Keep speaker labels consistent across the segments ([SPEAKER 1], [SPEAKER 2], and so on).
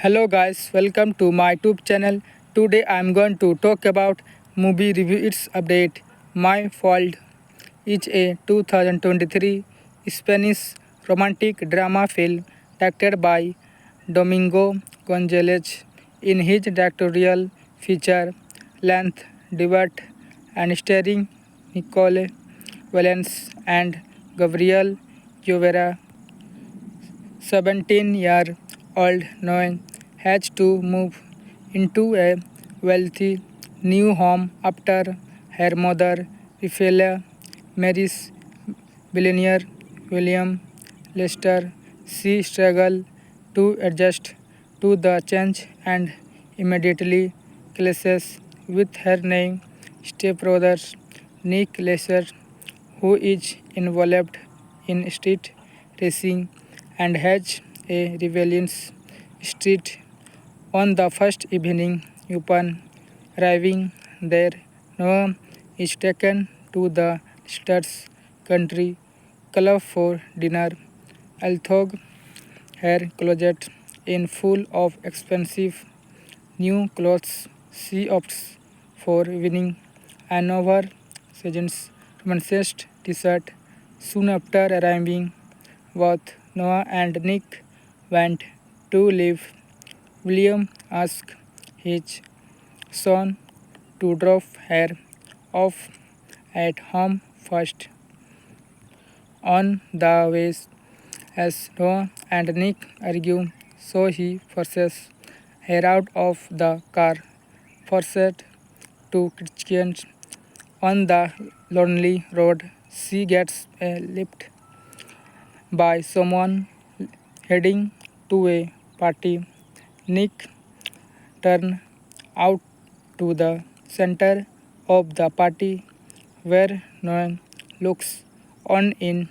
[SPEAKER 1] Hello guys, welcome to my YouTube channel. Today I am going to talk about movie review its update. My Fault is a 2023 Spanish romantic drama film directed by Domingo Gonzalez. In his directorial feature length debut and starring Nicole Valens and Gabriel Llovera, 17-year-old Noe has to move into a wealthy new home after her mother, Raphaela, marries billionaire William Lester. She struggles to adjust to the change and immediately clashes with her new stepbrother, Nick Lester, who is involved in street racing and has a rebellious streak. On the first evening, upon arriving there, Noah is taken to the Stars Country Club for dinner. Although her closet is full of expensive new clothes, she opts for winning an oversized romantic t-shirt. Soon after arriving, both Noah and Nick went to leave. William asked his son to drop her off at home first. On the way, as Noah and Nick argue, so he forces her out of the car, forced to Christians. On the lonely road, she gets a lift by someone heading to a party. Nick turns out to the center of the party where Noah looks on in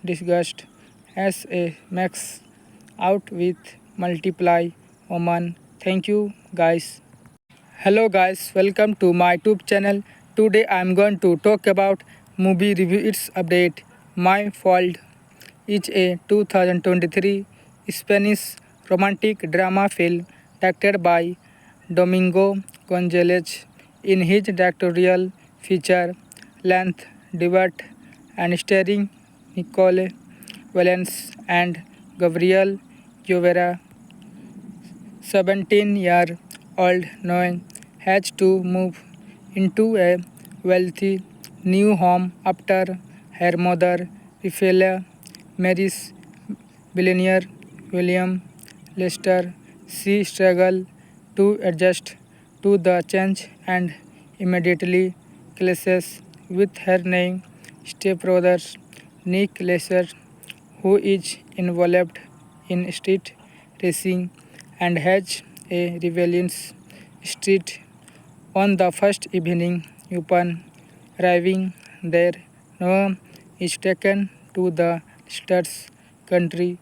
[SPEAKER 1] disgust as a makes out with multiply woman. Thank you guys. Hello guys, welcome to my YouTube channel. Today I am going to talk about movie review its update. My Fault is a 2023 Spanish romantic drama film directed by Domingo Gonzalez. In his directorial feature length debut and starring Nicole Valens and Gabriel Llovera, 17-year-old Noe has to move into a wealthy new home after her mother, Raphaela, marries billionaire William Lester. She struggles to adjust to the change and immediately clashes with her new stepbrother, Nick Lester, who is involved in street racing and has a rebellious streak. On the first evening, upon arriving there, Noah is taken to the Stars Country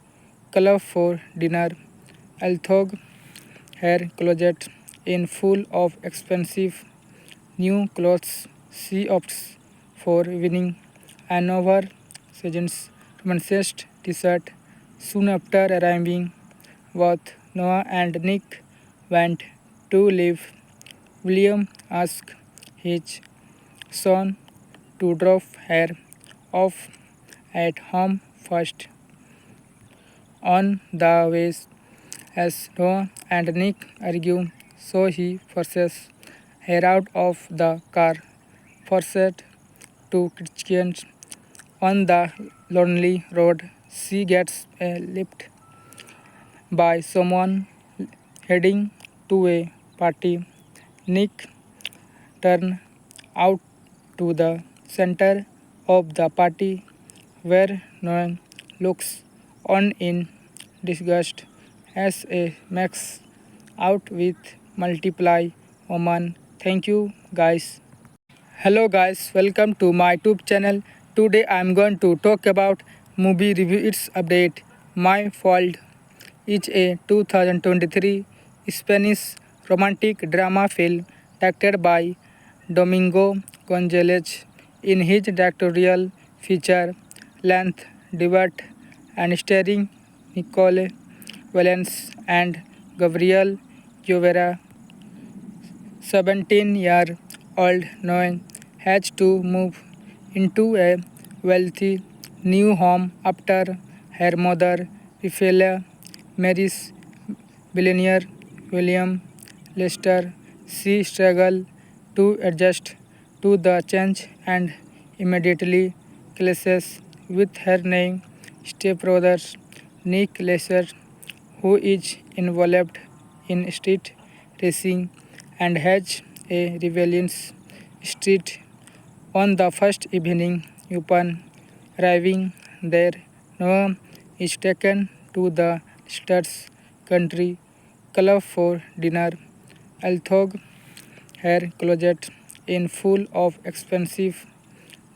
[SPEAKER 1] Club for dinner. Although her closet is full of expensive new clothes, she opts for winning an oversized romantic t-shirt. Soon after arriving, both Noah and Nick went to leave. William asked his son to drop her off at home first. On the way, as Noah and Nick argue, so he forces her out of the car, forced to Christians. On the lonely road, she gets a lift by someone heading to a party. Nick turns out to the center of the party where Noah looks on in disgust as a makes out with multiply woman. Thank you guys. Hello guys, welcome to my YouTube channel. Today I am going to talk about movie review its update. My Fault is a 2023 Spanish romantic drama film directed by Domingo Gonzalez. In his directorial feature length debut and starring Nicole Valens and Gabriel Jovera, 17-year-old Noah, has to move into a wealthy new home after her mother, Raphael, marries billionaire William Lester. She struggles to adjust to the change and immediately clashes with her new stepbrother Nick Lester, who is involved in street racing and has a rebellious street. On the first evening, upon arriving there, Noah is taken to the Stars Country Club for dinner. Although her closet is full of expensive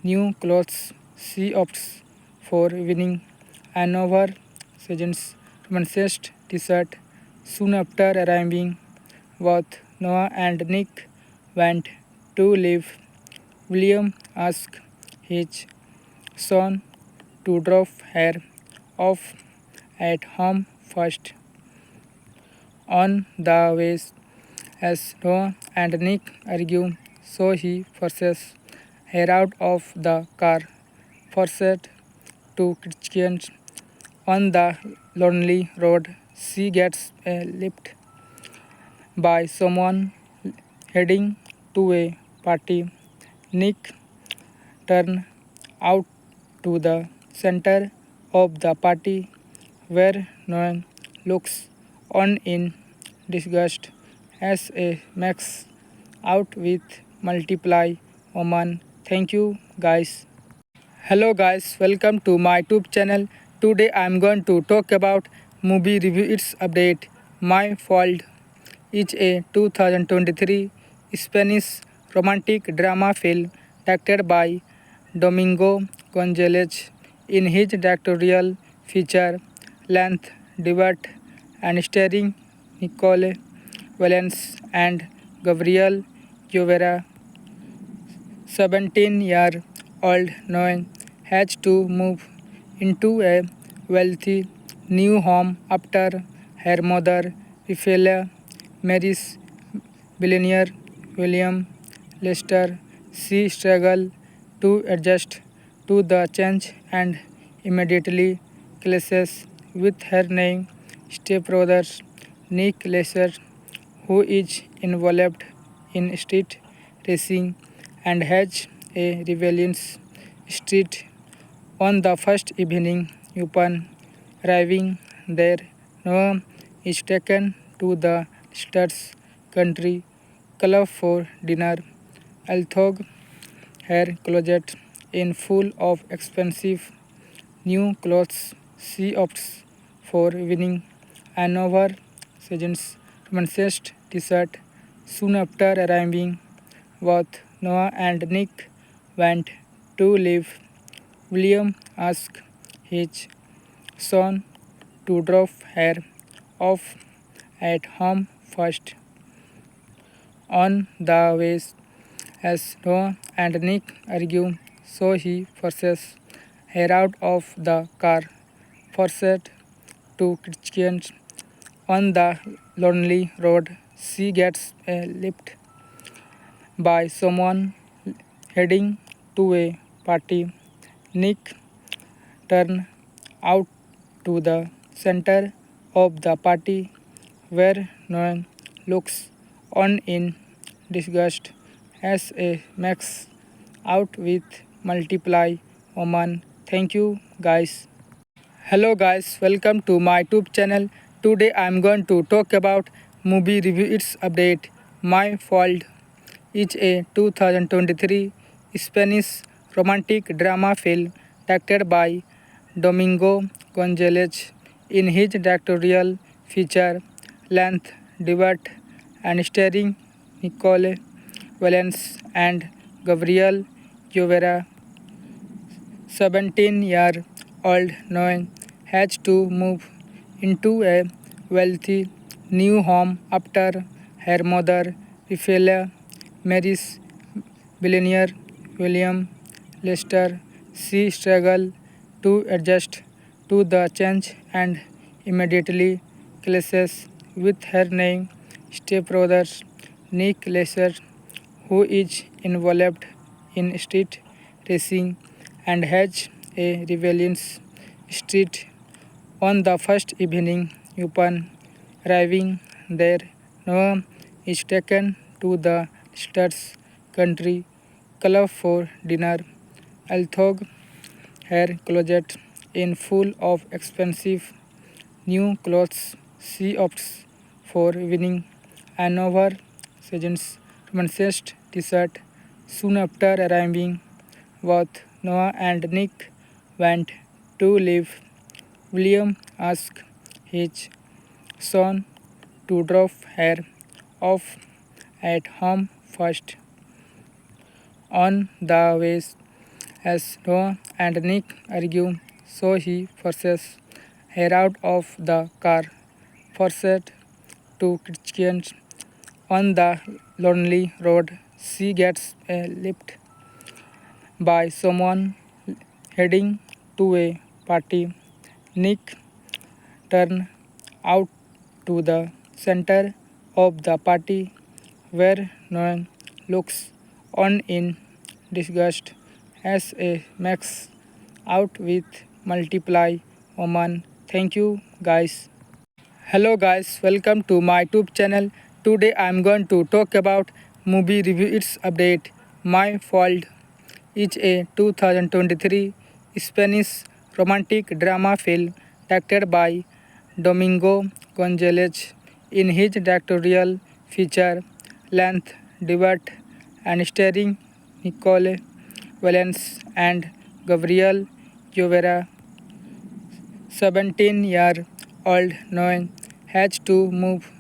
[SPEAKER 1] new clothes, she opts for winning an oversized romantic t-shirt. Soon after arriving, both Noah and Nick went to leave. William asked his son to drop her off at home first. On the way, as Noah and Nick argue, so he forces her out of the car, forced to Christians. On the lonely road, she gets a lift by someone heading to a party. Nick turns out to the center of the party where Noah looks on in disgust as a makes out with multiply woman. Thank you guys. Hello guys, welcome to my YouTube channel. Today I am going to talk about movie review its update. My Fault is a 2023 Spanish romantic drama film directed by Domingo Gonzalez. In his directorial feature length debut and starring Nicole Valens and Gabriel Jovera, 17-year-old Noah has to move into a wealthy new home after her mother, Raphael, marries billionaire William Lester. She struggles to adjust to the change and immediately clashes with her new stepbrother Nick Lester, who is involved in street racing and has a rebellious street. On the first evening, upon arriving there, Noah is taken to the Stars Country Club for dinner. Although her closet is full of expensive new clothes, she opts for winning an oversized romantic t-shirt. Soon after arriving, both Noah and Nick went to leave. William asked his son to drop her off at home first. On the way, as Noah and Nick argue, so he forces her out of the car, forced to Christians. On the lonely road, she gets a lift by someone heading to a party. Nick turns out to the center of the party where Noah looks on in disgust as a makes out with multiply woman. Thank you guys. Hello guys, welcome to my YouTube channel. Today I am going to talk about movie review its update. My Fault is a 2023 Spanish romantic drama film directed by Domingo Gonzalez. In his directorial feature length debut and starring Nicole Valens and Gabriel Jovera, 17-year-old Noah has to move into a wealthy new home after her mother, Raphael, marries billionaire William Lester. She struggles to adjust to the change and immediately clashes with her nine stepbrothers, Nick Lesser, who is involved in street racing and has a rebellious street. On the first evening, upon arriving there, Noah is taken to the Stars Country Club for dinner. Although her closet is full of expensive new clothes, she opts for winning an oversized romanced t-shirt. Soon after arriving, both Noah and Nick went to leave. William asked his son to drop her off at home first. On the way, as Noah and Nick argue, so he forces her out of the car, forced to Christians. On the lonely road, she gets a lift by someone heading to a party. Nick turns out to the center of the party where Noah looks on in disgust as a max out with multiply woman. Thank you guys. Hello guys, welcome to my YouTube channel. Today I am going to talk about movie review its update. My Fault is a 2023 Spanish romantic drama film directed by Domingo Gonzalez. In his directorial feature length debut and starring Nicole Valens and Gabriel Llovera, 17-year-old Noe has to move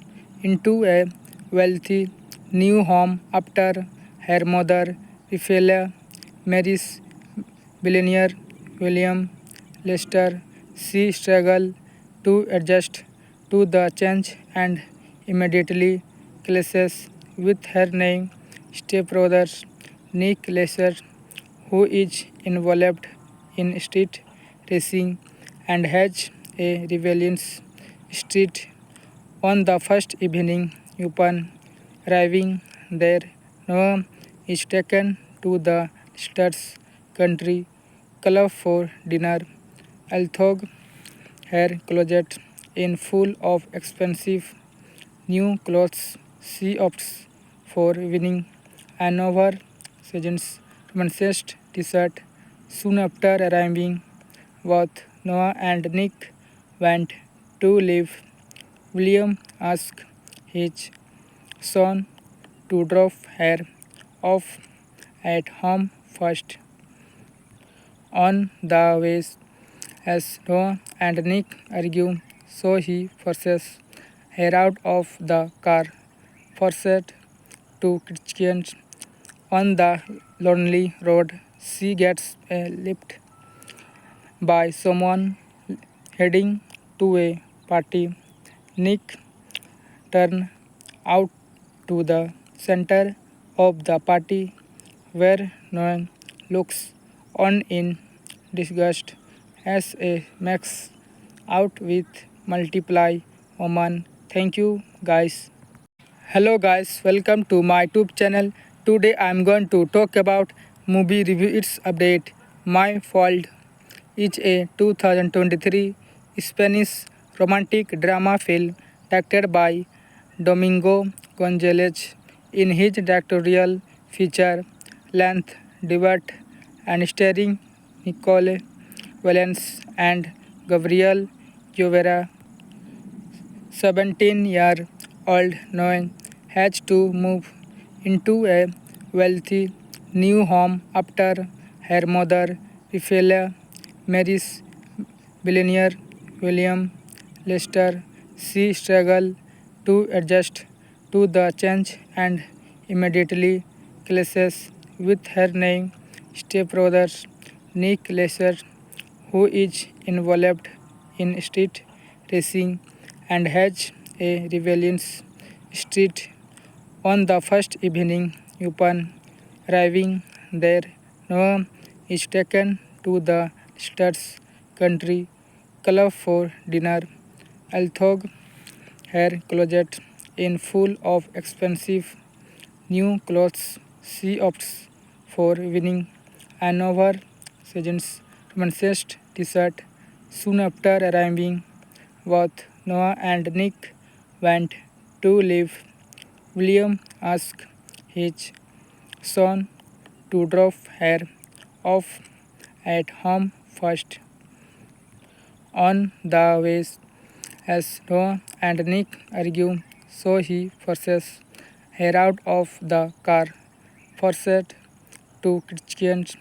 [SPEAKER 1] into a wealthy new home after her mother, Rafaela, marries billionaire William Lester. She struggles to adjust to the change and immediately clashes with her name stepbrothers, Nick Lesser, who is involved in street racing and has a rebellious street. On the first evening, upon arriving there, Noah is taken to the Stars Country Club for dinner. Although her closet is full of expensive new clothes, she opts for winning an oversized romanced t-shirt. Soon after arriving, both Noah and Nick went to leave. William asked his son to drop her off at home first. On the way, as Noah and Nick argue, so he forces her out of the car, forced to Christians. On the lonely road, she gets a lift by someone heading to a party. Nick turns out to the center of the party where Noah looks on in disgust as a max out with multiply woman. Thank you guys. Hello guys, welcome to my YouTube channel. Today I am going to talk about movie review its update. My Fault is a 2023 Spanish romantic drama film directed by Domingo Gonzalez. In his directorial feature length debut and starring Nicole Valens and Gabriel Llovera, 17-year-old Noe has to move into a wealthy new home after her mother, Rafaela, marries billionaire William Lester. She struggles to adjust to the change and immediately clashes with her name stepbrothers, Nick Lesser, who is involved in street racing and has a rebellious street. On the first evening, upon arriving there, Noah is taken to the Stars Country Club for dinner. Although her closet in full of expensive new clothes. She opts for winning an oversized romanced t-shirt. Soon after arriving, both Noah and Nick went to leave. William asked his son to drop her off at home first. On the way, as Noah and Nick argue, so he forces her out of the car, forced to Christians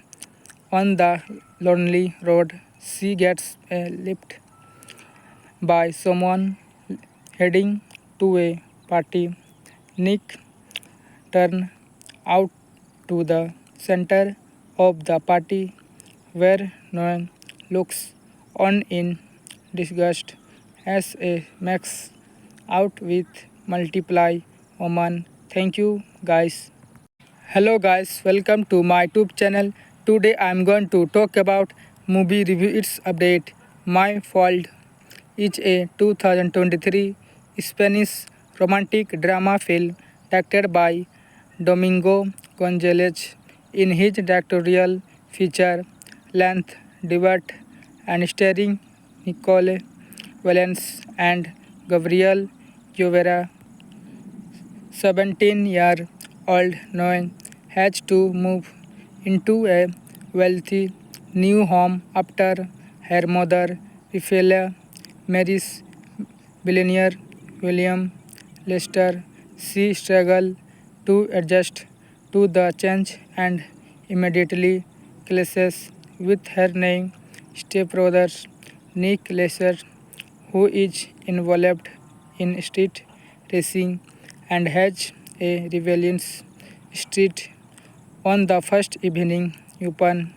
[SPEAKER 1] on the lonely road. She gets a lift by someone heading to a party. Nick turns out to the center of the party where Noah looks on in disgust as a max out with multiply woman. Thank you guys. Hello guys, welcome to my YouTube channel. Today I am going to talk about movie review its update. My Fault is a 2023 Spanish romantic drama film directed by Domingo Gonzalez. In his directorial feature length debut and starring Nicole Valens and Gabriel Llovera, 17-year-old Noe has to move into a wealthy new home after her mother, Raphaela, marries billionaire William Lester. She struggles to adjust to the change and immediately clashes with her name stepbrother Nick Lester, who is involved in street racing and has a rebellious street. On the first evening, upon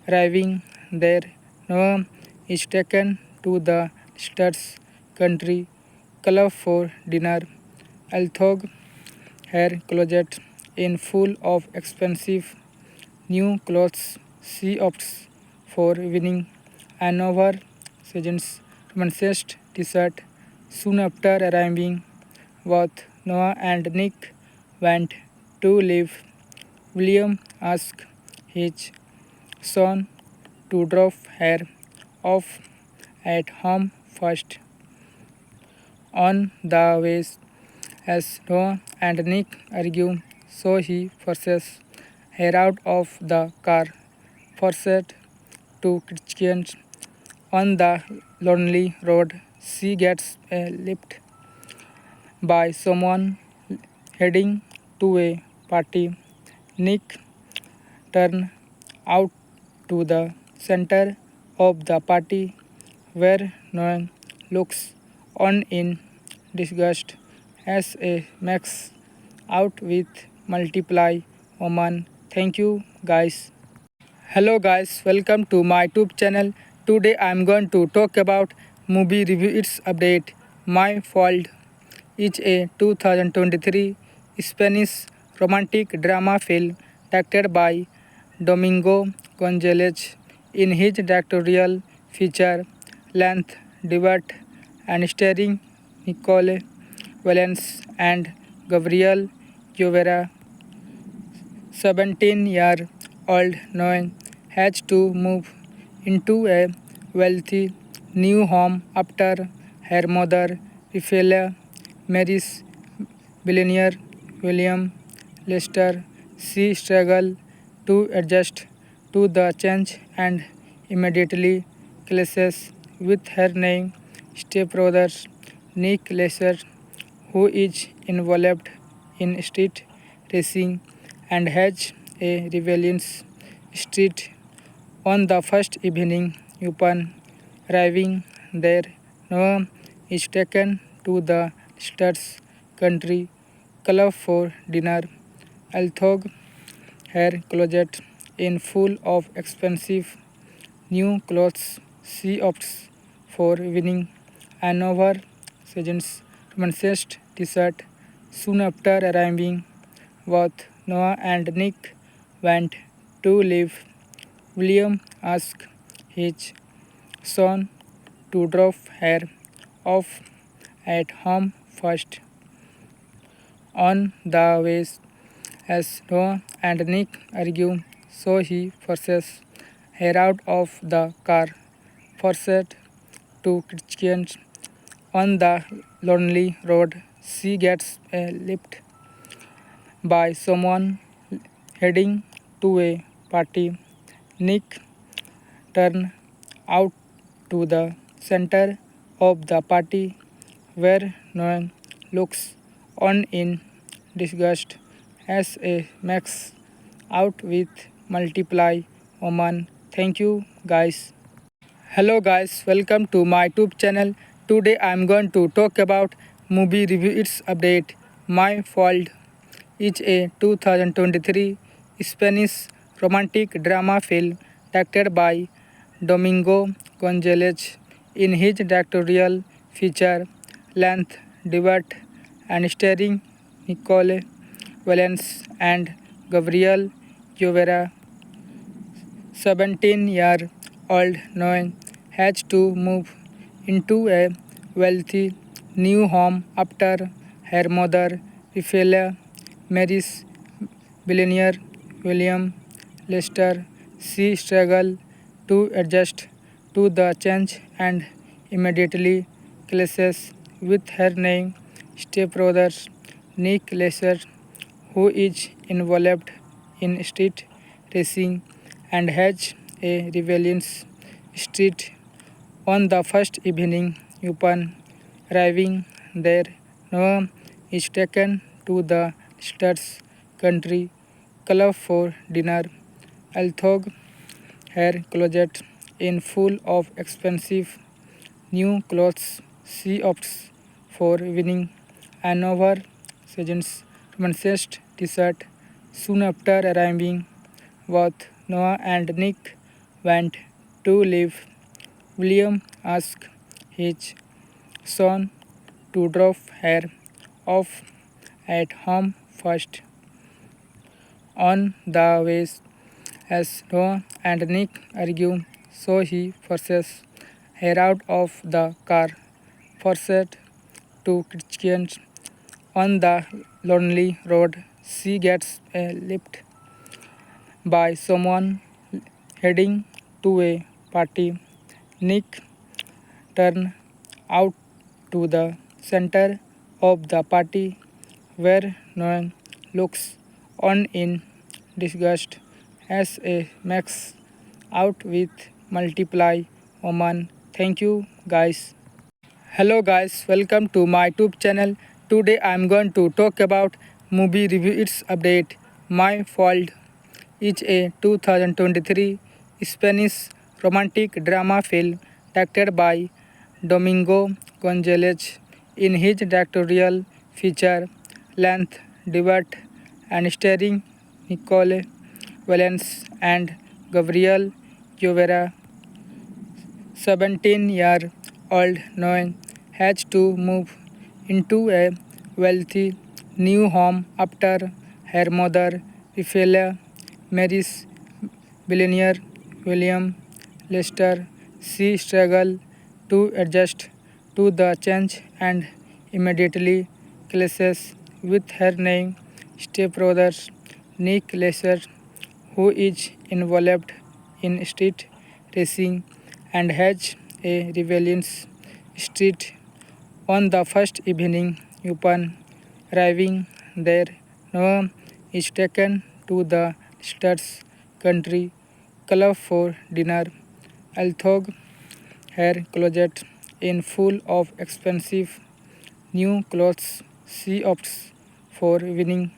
[SPEAKER 1] arriving there, Noah is taken to the Stars Country Club for dinner. Although her closet is full of expensive new clothes, she opts for winning an oversized romanced t-shirt. Soon after arriving, both Noah and Nick went to leave. William asked his son to drop her off at home first. On the way, as Noah and Nick argue, so he forces her out of the car, forced to Christians on the lonely road. She gets a lift by someone heading to a party. Nick turns out to the center of the party where Noah looks on in disgust as a max out with multiply woman. Thank you guys. Hello guys, welcome to my YouTube channel. Today I am going to talk about movie review its update. My Fault is a 2023 Spanish romantic drama film directed by Domingo Gonzalez. In his directorial feature length debut and starring Nicole Valens and Gabriel Llovera, 17-year-old Noe has to move into a wealthy new home after her mother, Raphaela, marries billionaire William Lester. She struggles to adjust to the change and immediately clashes with her name stepbrother Nick Lester, who is involved in street racing and has a rebellious street. On the first evening, upon arriving there, Noah is taken to the Stars Country Club for dinner. Although her closet is full of expensive new clothes, she opts for winning an oversized romanced t-shirt. Soon after arriving, both Noah and Nick went to leave. William asked his son to drop her off at home first. On the way, as Noah and Nick argue, so he forces her out of the car, forced to Christians. On the lonely road, she gets a lift by someone heading to a party. Nick turns out to the center of the party where Noah looks on in disgust as a makes out with multiply woman. Thank you guys. Hello guys, welcome to my YouTube channel. Today I am going to talk about movie review its update. My Fault is a 2023 Spanish romantic drama film directed by Domingo Gonzalez. In his directorial feature length debut and starring Nicole Valens and Gabriel Llovera, 17-year-old Noe has to move into a wealthy new home after her mother, Raphael, marries billionaire William Lester. She struggles to adjust to the change and immediately clashes with her new stepbrother, Nick Lester, who is involved in street racing and has a rebellious street. On the first evening, upon arriving there, Noah is taken to the Stars Country Club for dinner. Although her closet is full of expensive new clothes, she opts for winning another season's romantic t-shirt. Soon after arriving, both Noah and Nick went to leave. William asked his son to drop her off at home first. On the way, as Noah and Nick argue, so he forces her out of the car, forced to Christians. On the lonely road, she gets a lift by someone heading to a party. Nick turns out to the center of the party where Noah looks on in disgust as a makes out with multiply woman. Thank you guys. Hello guys, welcome to my YouTube channel. Today I am going to talk about movie review its update. My Fault is a 2023 Spanish romantic drama film directed by Domingo Gonzalez. In his directorial feature length debut and starring Nicole Valens and Gabriel Llovera, 17-year-old Noe has to move into a wealthy new home after her mother, Raphael, marries billionaire William Lester. She struggles to adjust to the change and immediately clashes with her new stepbrother, Nick Lester, who is involved in street racing and has a rebellious street. On the first evening, upon arriving there, Noah is taken to the Stars Country Club for dinner. Although her closet is full of expensive new clothes, she opts for winning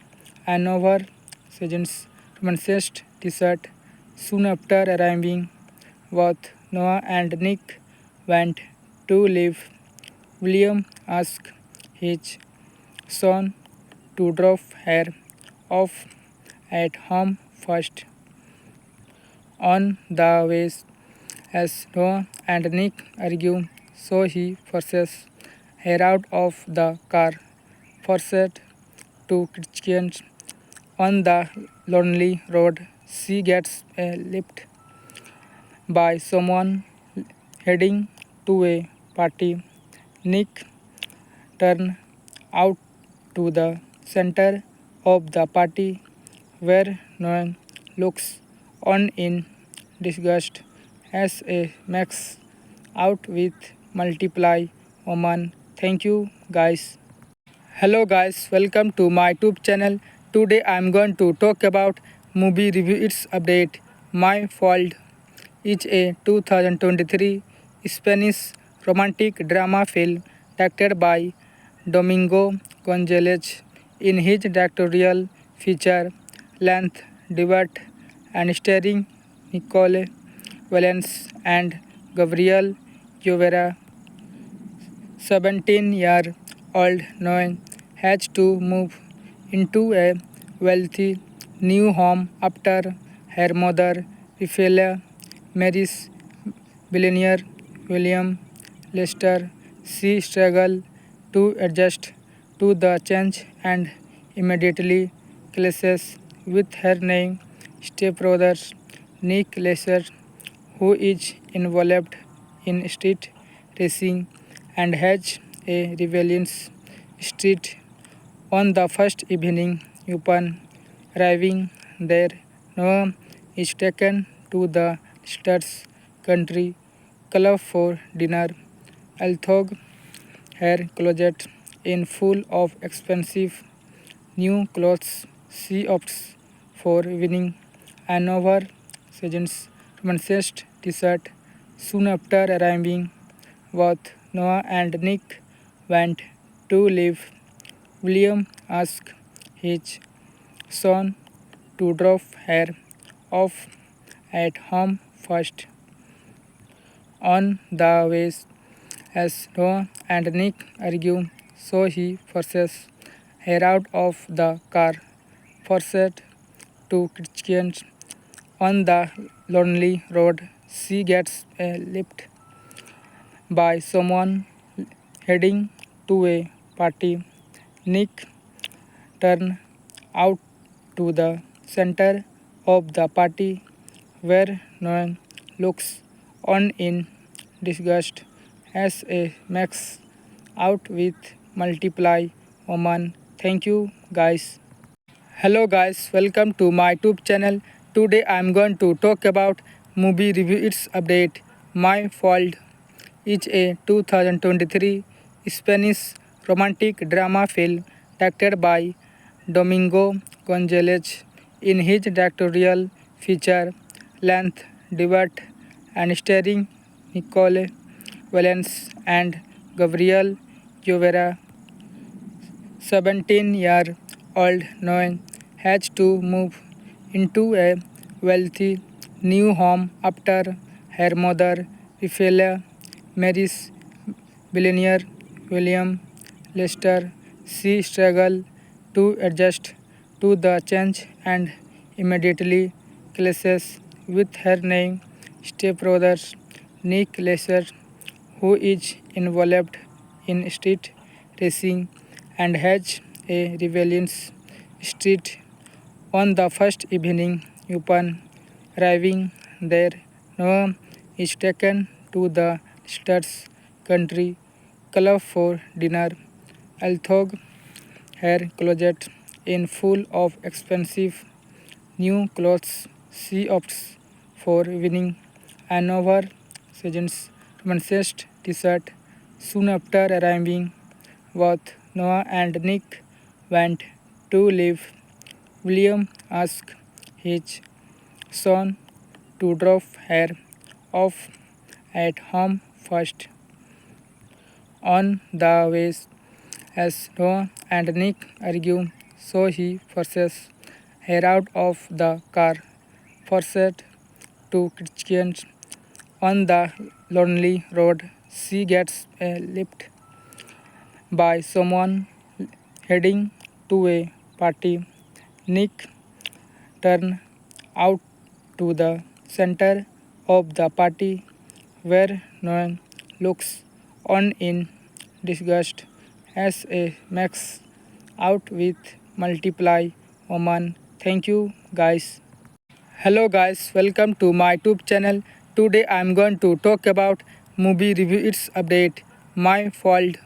[SPEAKER 1] another season's romantic t-shirt. Soon after arriving, both Noah and Nick went to leave. William asked his son to drop her off at home first. On the way, as Noah and Nick argue, so he forces her out of the car, forced to Christians. On the lonely road, she gets a lift by someone heading to a party. Nick turns out to the center of the party where Noah looks on in disgust as a max out with multiply woman. Thank you guys. Hello guys, welcome to my YouTube channel. Today I am going to talk about movie review its update. My Fault is a 2023 Spanish romantic drama film directed by Domingo Gonzalez. In his directorial feature length debut and starring Nicole Valens and Gabriel Llovera, 17-year-old Noe has to move into a wealthy new home after her mother, Rafaela, marries billionaire William Lester. She struggles to adjust to the change and immediately clashes with her new stepbrother, Nick Lester, who is involved in street racing and has a rebellious streak. On the first evening, upon arriving there, Noah is taken to the Stars Country Club for dinner. Although her closet is full of expensive new clothes, she opts for winning an oversized romantic t-shirt. Soon after arriving, both Noah and Nick went to leave. William asked his son to drop her off at home first. On the way, as Noah and Nick argue, so he forces her out of the car, forced to Christians. On the lonely road, she gets a lift by someone heading to a party. Nick turns out to the center of the party where Noah looks on in disgust as a max out with multiply woman. Thank you guys. Hello guys, welcome to my YouTube channel. Today I am going to talk about movie review its update. My Fault is a 2023 Spanish romantic drama film directed by Domingo Gonzalez. In his directorial feature length debut and starring Nicole Valens and Gabriel Llovera, 17-year-old Noe has to move into a wealthy new home after her mother, Rafaela, marries billionaire William Lester. She struggles to adjust to the change and immediately clashes with her new stepbrother, Nick Lester, who is involved in street racing and has a rebellious streak. On the first evening, upon arriving there, Noah is taken to the Stars Country Club for dinner. Although her closet is full of expensive new clothes, she opts for winning an oversized romantic t-shirt. Soon after arriving, both Noah and Nick went to leave. William asked his son to drop her off at home first. On the way, as Noah and Nick argue, so he forces her out of the car, forced to Christians. On the lonely road, she gets a lift by someone heading to a party. Nick turns out to the center of the party where Noah looks on in disgust as a max out with multiply woman. Thank you guys. Hello guys, welcome to my YouTube channel. Today I am going to talk about movie review its update. My Fault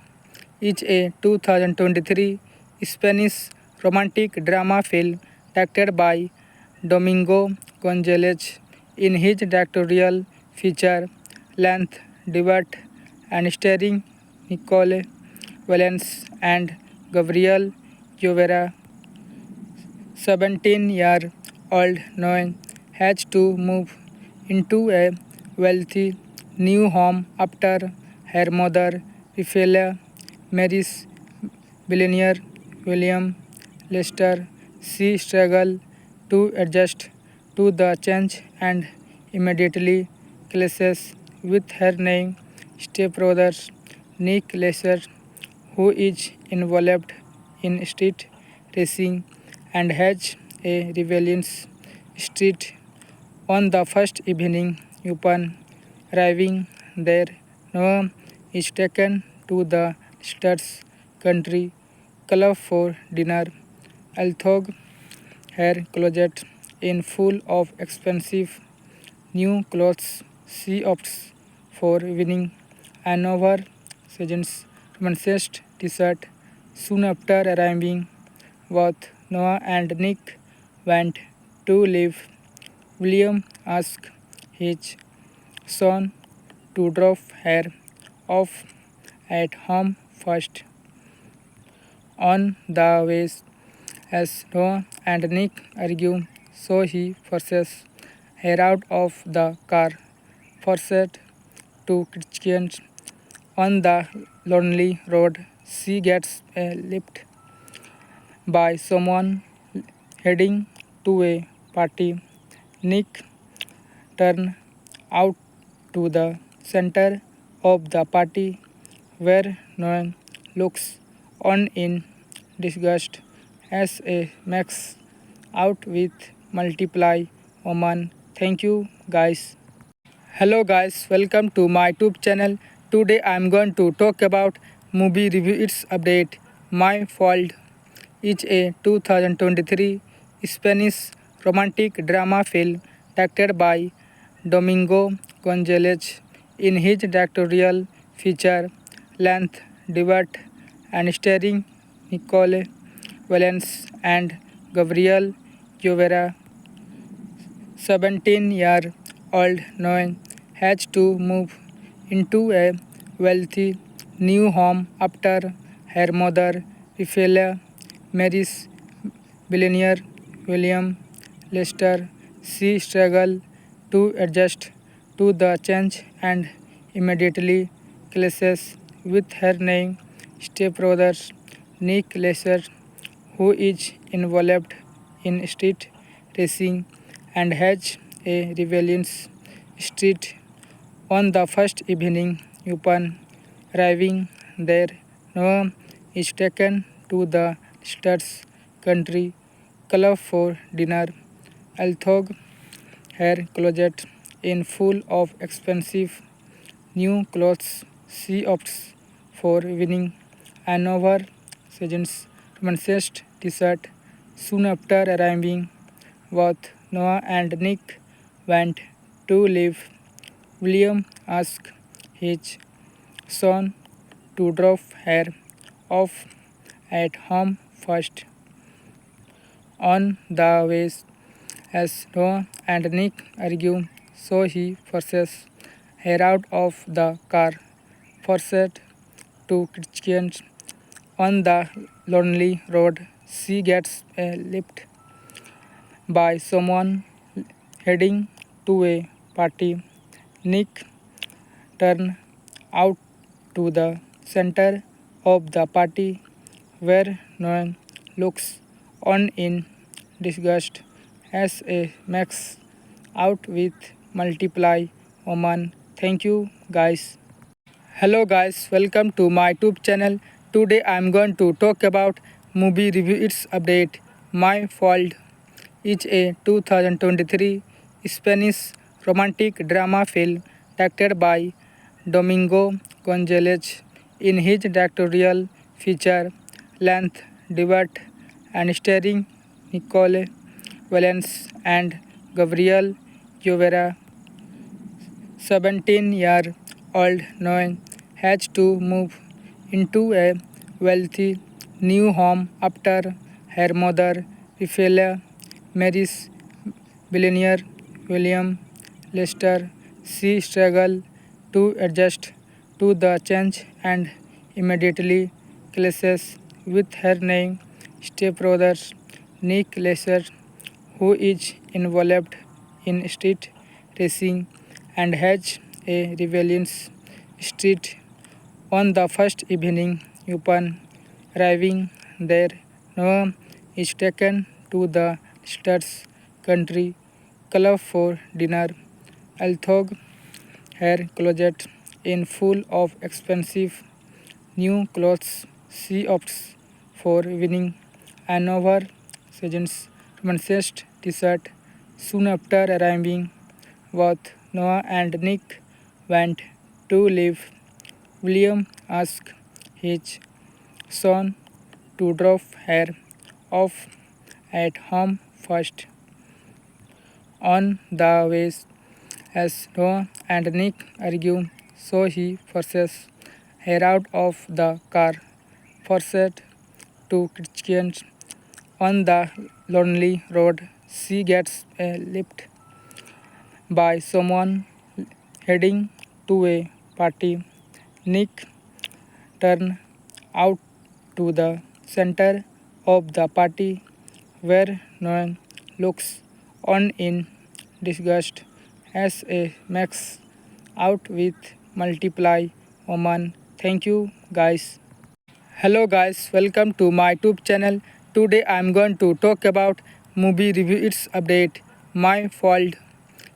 [SPEAKER 1] is a 2023 Spanish romantic drama film directed by Domingo Gonzalez. In his directorial feature length debut and starring Nicole Valens and Gabriel Llovera, 17-year-old Noe has to move into a wealthy new home after her mother, Raphaela, marries billionaire William Lester. She struggles to adjust to the change and immediately clashes with her new stepbrother, Nick Lester, who is involved in street racing and has a rebellious streak. On the first evening, upon arriving there, Noah is taken to the Stars Country Club for dinner. Although her closet is full of expensive new clothes, she opts for winning an oversized romantic t-shirt. Soon after arriving, both Noah and Nick went to leave. William asked his son to drop her off at home first. On the way, as Noah and Nick argue, so he forces her out of the car, forced to Christians. On the lonely road, she gets a lift by someone heading to a party. Nick turns out to the center of the party where Noah looks on in disgust as a makes out with multiply woman. Thank you guys. Hello guys, welcome to my YouTube channel. Today I am going to talk about movie review its update. My Fault is a 2023 Spanish romantic drama film directed by Domingo Gonzalez. In his directorial feature length debut and starring Nicole Valens and Gabriel Llovera, 17-year-old Noe has to move into a wealthy new home after her mother, Raphaela, marries billionaire William Lester. She struggles to adjust to the change and immediately clashes with her new stepbrother, Nick Lester, who is involved in street racing and has a rebellious streak. On the first evening, upon arriving there, Noah is taken to the Stars Country Club for dinner. Although her closet is full of expensive new clothes, she opts for winning an oversized romantic t-shirt. Soon after arriving, both Noah and Nick went to leave. William asked his son to drop her off at home first. On the way, as Noah and Nick argue, so he forces her out of the car, forced to Christians. On the lonely road, she gets a lift by someone heading to a party. Nick turns out to the center of the party where Noah looks on in disgust as a makes out with multiply woman. Thank you guys. Hello guys, welcome to my YouTube channel. Today I am going to talk about movie review its update. My Fault is a 2023 Spanish romantic drama film directed by Domingo Gonzalez. In his directorial feature length debut and starring Nicole Valens and Gabriel Llovera, 17-year-old Noe has to move into a wealthy new home after her mother Ophelia marries billionaire William Lester. She struggles to adjust to the change and immediately clashes with her name stepbrother Nick Lester, who is involved in street racing and has a rebellious street. On the first evening, upon arriving there, Noah is taken to the Stars Country Club for dinner. Although her closet is full of expensive new clothes, she opts for winning an oversized romantic t-shirt. Soon after arriving, both Noah and Nick went to leave. William asked his son to drop her off at home first. On the way, as Noah and Nick argue, so he forces her out of the car, forced to Christians. On the lonely road, she gets a lift by someone heading to a party. Nick turns out to the center of the party where Noah looks on in disgust as a makes out with multiply woman. Thank you guys. Hello guys, welcome to my YouTube channel. Today I am going to talk about movie review its update. My Fault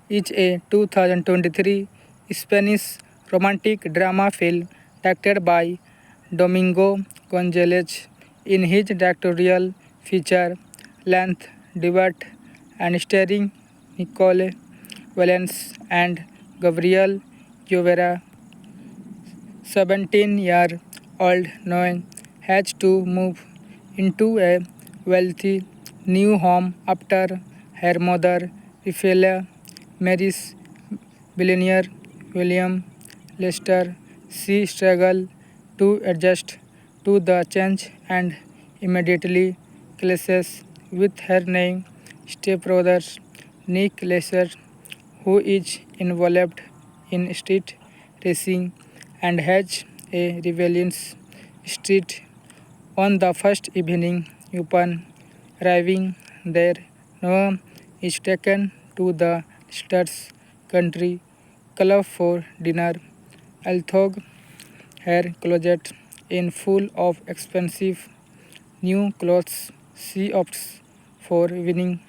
[SPEAKER 1] is a 2023 Spanish romantic drama film directed by Domingo Gonzalez. In his directorial feature length debut and starring Nicole Valens and Gabriel Llovera, 17-year-old Noe has to move into a wealthy new home after her mother Ophelia marries billionaire William Lester. She struggles to adjust to the change and immediately clashes with her name stepbrother Nick Lester, who is involved in street racing and has a rebellious street. On the first evening, upon arriving there, Noah is taken to the Stars Country Club for dinner. Although her closet is full of expensive new clothes, she opts for winning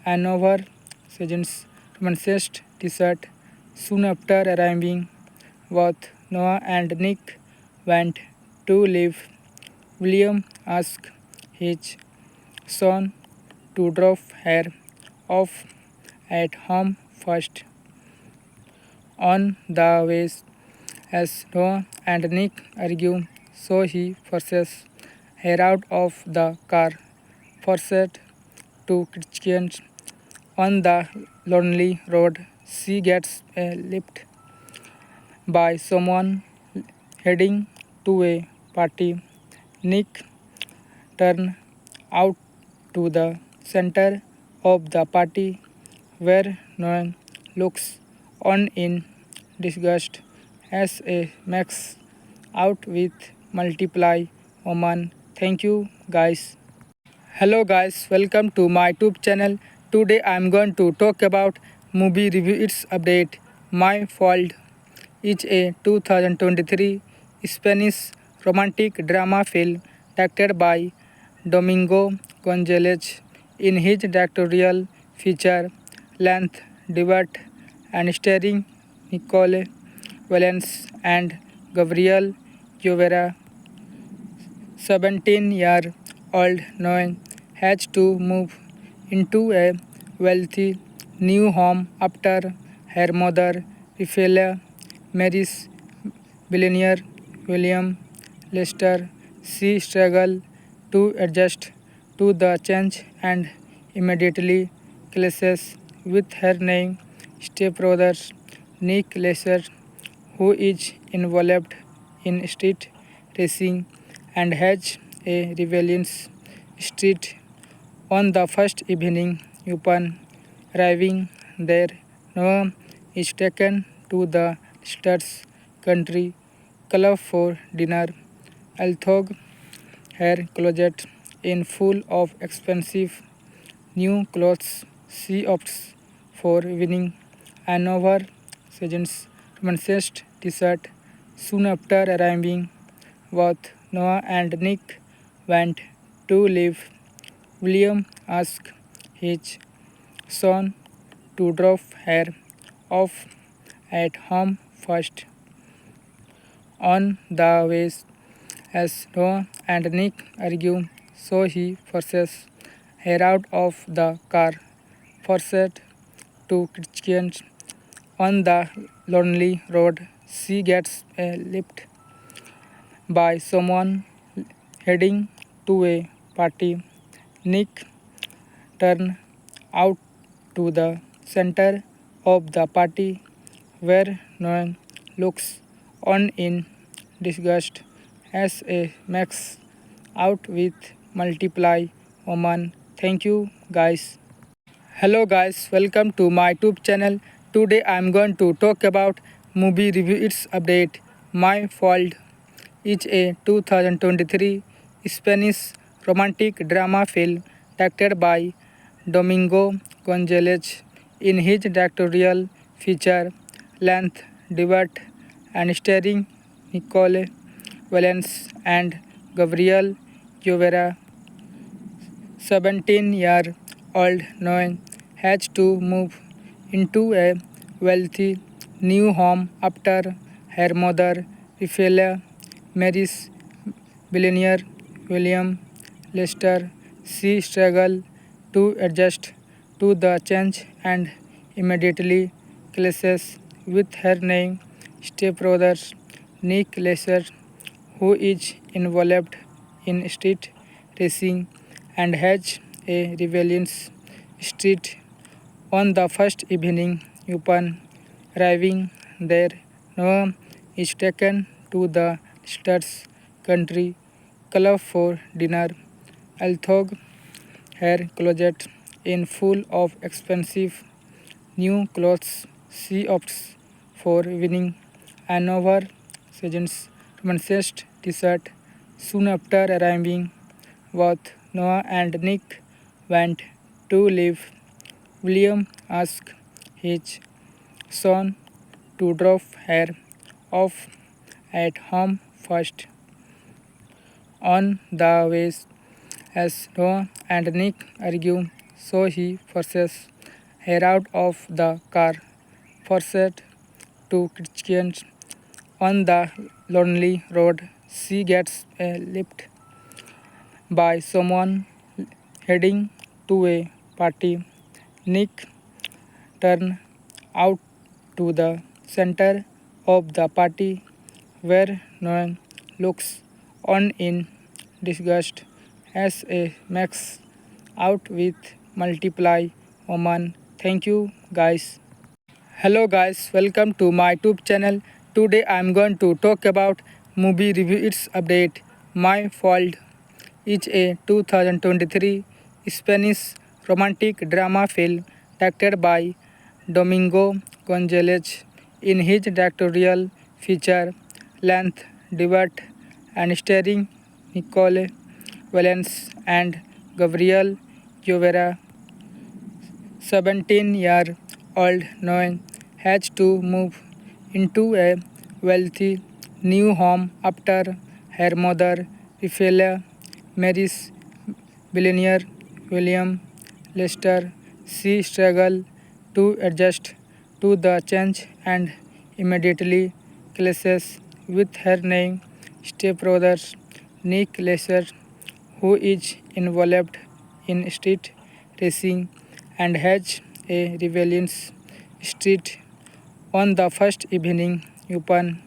[SPEAKER 1] an oversized romantic t-shirt. Soon after arriving, both Noah and Nick went to leave. William asked his son to drop her off at home first. On the way, as Noah and Nick argue, so he forces her out of the car, forced to Christians. On the lonely road, she gets a lift by someone heading to a party. Nick turns out to the center of the party where Noah looks on in disgust as a makes out with multiply woman. Thank you guys. Hello guys, welcome to my YouTube channel. Today I am going to talk about movie review its update. My Fault is a 2023 Spanish romantic drama film directed by Domingo Gonzalez. In his directorial feature length debut and starring Nicole Valens and Gabriel Llovera, 17-year-old Noe has to move into a wealthy new home after her mother Ophelia marries billionaire William Lester. She struggles to adjust to the change and immediately clashes with her name stepbrother Nick Lester, who is involved in street racing and has a rebellious street. On the first evening, upon arriving there, Noah is taken to the Stars Country Club for dinner. Although her closet is full of expensive new clothes, she opts for winning an oversized romanced t-shirt. Soon after arriving, both Noah and Nick went to leave. William asked his son to drop her off at home first. On the way, as Noah and Nick argue, so he forces her out of the car, forced to Christians. On the lonely road, she gets a lift by someone heading to a party. Nick turns out to the center of the party where Noah looks on in disgust as a max out with multiply woman. Thank you guys. Hello guys, welcome to my YouTube channel. Today I am going to talk about movie review its update. My Fault is a 2023 Spanish romantic drama film directed by Domingo Gonzalez. In his directorial feature length debut and starring Nicole Valens and Gabriel Llovera, 17-year-old Noe has to move into a wealthy new home after her mother, Rafaela, marries billionaire William Lester. She struggles to adjust to the change and immediately clashes with her new stepbrother, Nick Lester, who is involved in street racing and has a rebellious streak. On the first evening, upon arriving there, Noah is taken to the Stars Country Club for dinner. Although her closet is full of expensive new clothes, she opts for winning an oversized romanced t-shirt. Soon after arriving, both Noah and Nick went to leave. William asked his son to drop her off at home first. On the way, as Noah and Nick argue, so he forces her out of the car, forced to Christians. On the lonely road, she gets a lift by someone heading to a party. Nick turns out to the center of the party where Noah looks on in disgust as a max out with multiply woman. Thank you guys. Hello guys, welcome to my YouTube channel. Today I am going to talk about movie review its update. My Fault is a 2023 Spanish romantic drama film directed by Domingo Gonzalez. In his directorial feature length debut and starring Nicole Valens and Gabriel Llovera, 17-year-old Noe has to move into a wealthy new home after her mother, Rafaela, marries billionaire William Lester. She struggles to adjust to the change and immediately clashes with her new stepbrother, Nick Lester, who is involved in street racing and has a rebellious streak. On the first evening, upon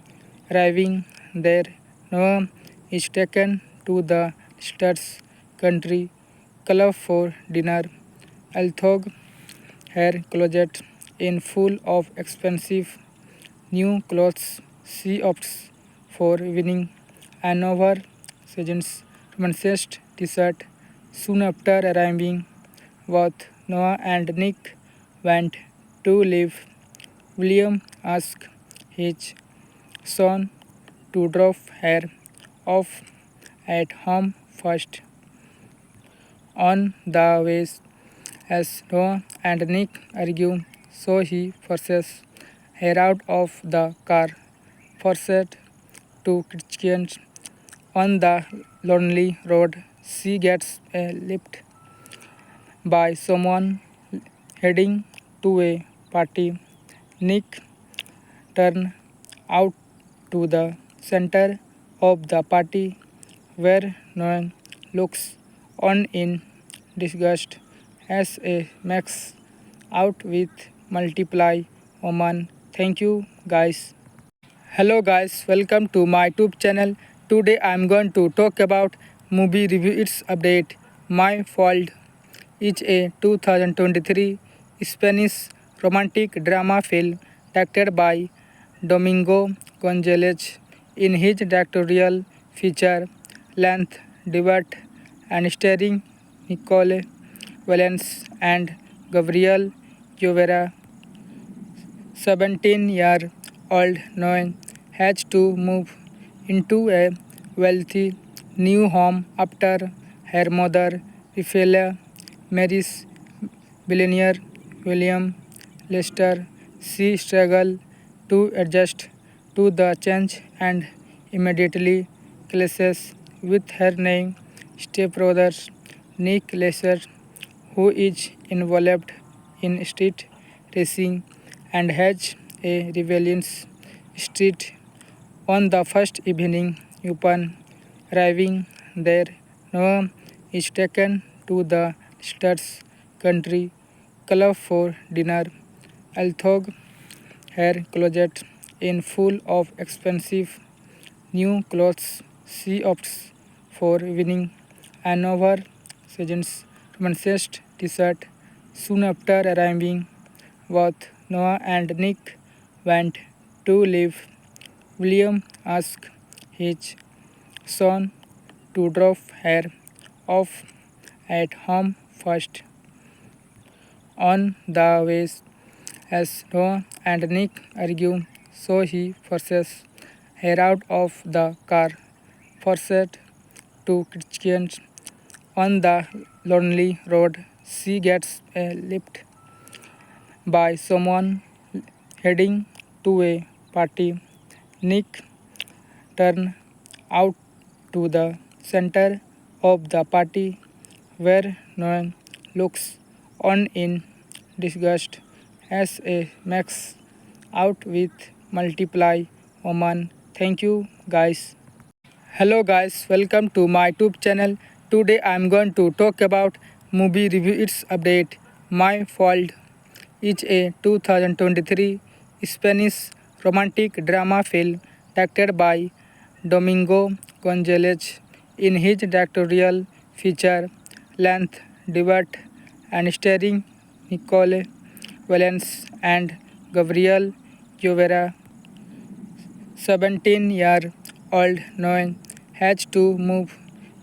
[SPEAKER 1] arriving there, Noah is taken to the Stars Country Club for dinner. Although her closet is full of expensive new clothes, she opts for winning an Sejan's romanced t-shirt. Soon after arriving, both Noah and Nick went to leave. William asked his son to drop her off at home first. On the way, as Noah and Nick argue, so he forces her out of the car, forced to Christians. On the lonely road, she gets a lift by someone heading to a party. Nick turns out to the center of the party where Noah looks on in disgust as a makes out with multiply woman. Thank you guys. Hello guys, welcome to my YouTube channel. Today I am going to talk about movie review its update. My Fault is a 2023 Spanish romantic drama film directed by Domingo Gonzalez. In his directorial feature length debut and starring Nicole Valens and Gabriel Llovera, 17-year-old Noe has to move into a wealthy new home after her mother, Raphaela, marries billionaire William Lester. She struggles to adjust to the change and immediately clashes with her new stepbrother, Nick Lester, who is involved in street racing and has a rebellious street. On the first evening, upon arriving there, Noah is taken to the Stars Country Club for dinner. Although her closet is full of expensive new clothes, she opts for winning an oversized romanced t-shirt. Soon after arriving, both Noah and Nick went to leave. William asked his son to drop her off at home first. On the way, as Noah and Nick argue, so he forces her out of the car, forced to Christians. On the lonely road, she gets a lift by someone heading to a party. Nick turns out to the center of the party where Noah looks on in disgust as a makes out with multiply woman. Thank you guys. Hello guys, welcome to my YouTube channel. Today I am going to talk about movie review its update. My Fault is a 2023 Spanish romantic drama film directed by Domingo Gonzalez. In his directorial feature length debut and starring Nicole Valens and Gabriel Llovera, 17-year-old Noe has to move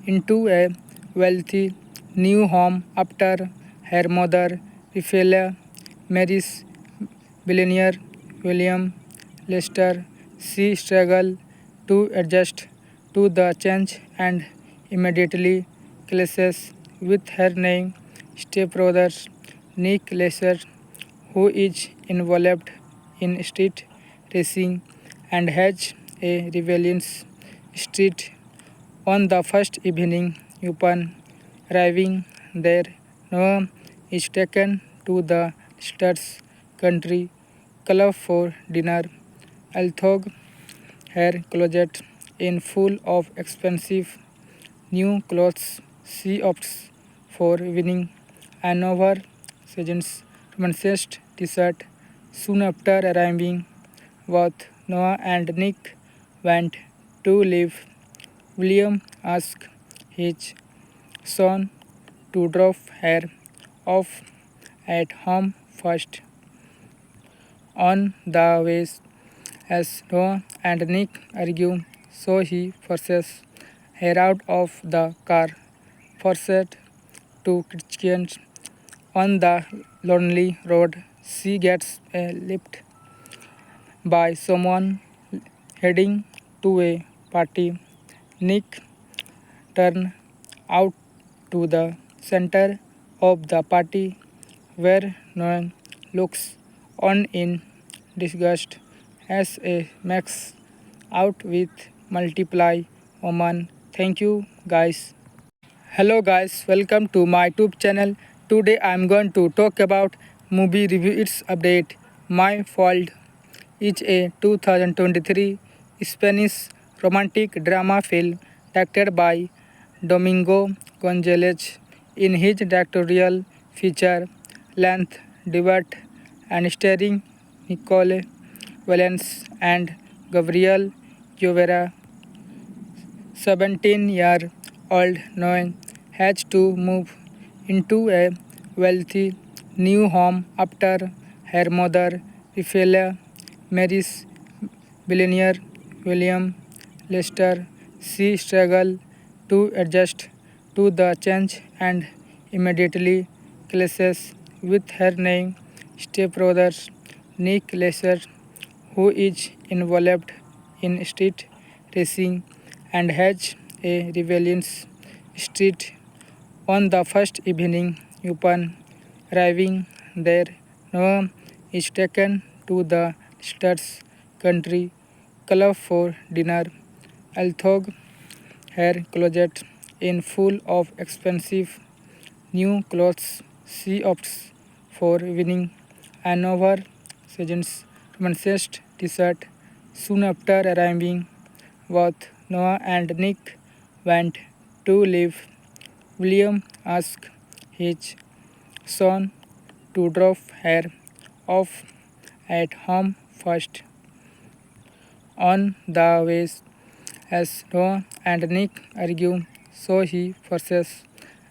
[SPEAKER 1] into a wealthy new home after her mother, Raphaela, marries billionaire William Lester. She struggles to adjust to the change and immediately clashes with her new stepbrother, Nick Lester, who is involved in street racing and has a rebellious street. On the first evening, upon arriving there, Noah is taken to the Stars Country Club for dinner. Although her closet is full of expensive new clothes, she opts for winning an oversized romanced t-shirt. Soon after arriving, both Noah and Nick went to leave. William asked his son to drop her off at home first. On the way, as Noah and Nick argue, so he forces her out of the car, forced to kitchen. On the lonely road, she gets a lift by someone heading to a party. Nick turns out to the center of the party where Noah looks on in disgust as a makes out with multiply woman. Thank you guys. Hello guys, welcome to my YouTube channel. Today I am going to talk about movie review its update. My Fault is a 2023 Spanish romantic drama film directed by Domingo Gonzalez. In his directorial feature length debut and starring Nicole Valens and Gabriel Llovera, 17-year-old Noe has to move into a wealthy new home after her mother, Raphael, marries billionaire William Lester. She struggles to adjust to the change and immediately clashes with her new stepbrother, Nick Lester, who is involved in street racing and has a rebellious street. On the first evening, upon arriving there, Noah is taken to the Stars Country Club for dinner. Although her closet is full of expensive new clothes, she opts for winning an oversized romantic t-shirt. Soon after arriving, both Noah and Nick went to leave. William asked his son to drop her off at home first. On the way, as Noah and Nick argue, so he forces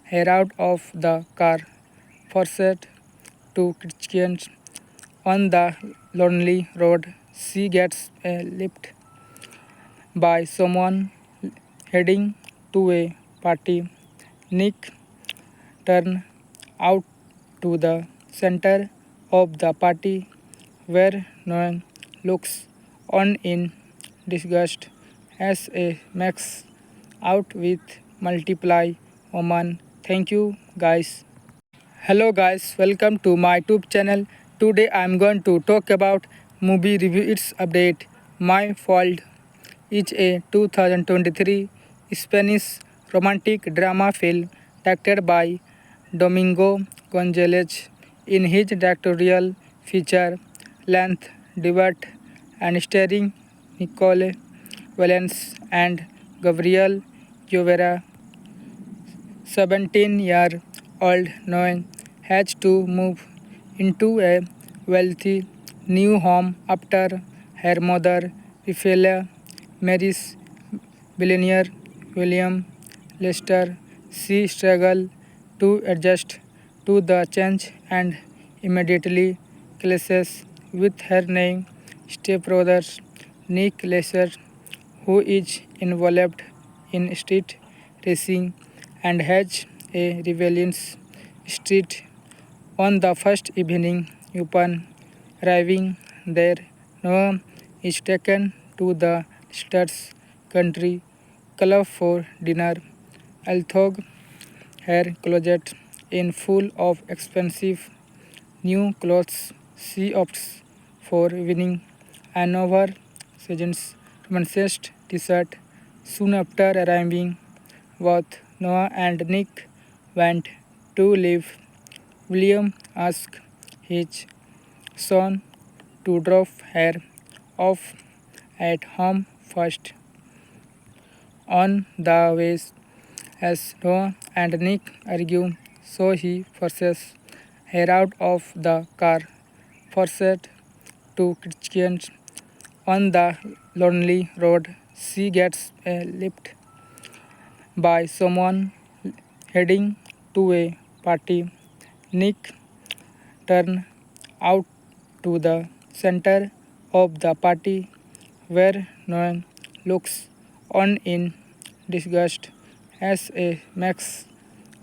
[SPEAKER 1] her out of the car, forced to kitchen. On the lonely road, she gets a lift by someone heading to a party. Nick turns out to the center of the party where Noah looks on in disgust as a makes out with multiply woman. Thank you guys. Hello guys, welcome to my YouTube channel. Today I am going to talk about movie review its update. My Fault is a 2023 Spanish romantic drama film directed by Domingo Gonzalez. In his directorial feature length debut and starring Nicole Valens and Gabriel Llovera, 17-year-old Noe has to move into a wealthy new home after her mother, Raphael, marries billionaire William Lester. She struggles to adjust to the change and immediately clashes with her new stepbrother, Nick Lester, who is involved in street racing and has a rebellious street. On the first evening, upon arriving there, Noah is taken to the Stars Country Club for dinner. Although her closet is full of expensive new clothes, she opts for winning an oversized romantic t-shirt. Soon after arriving, both Noah and Nick went to leave. William asked his son to drop her off at home first. On the way, as Noah and Nick argue, so he forces her out of the car, forced to kitchen. On the lonely road, she gets a lift by someone heading to a party. Nick turns out to the center of the party where Noah looks on in disgust as a max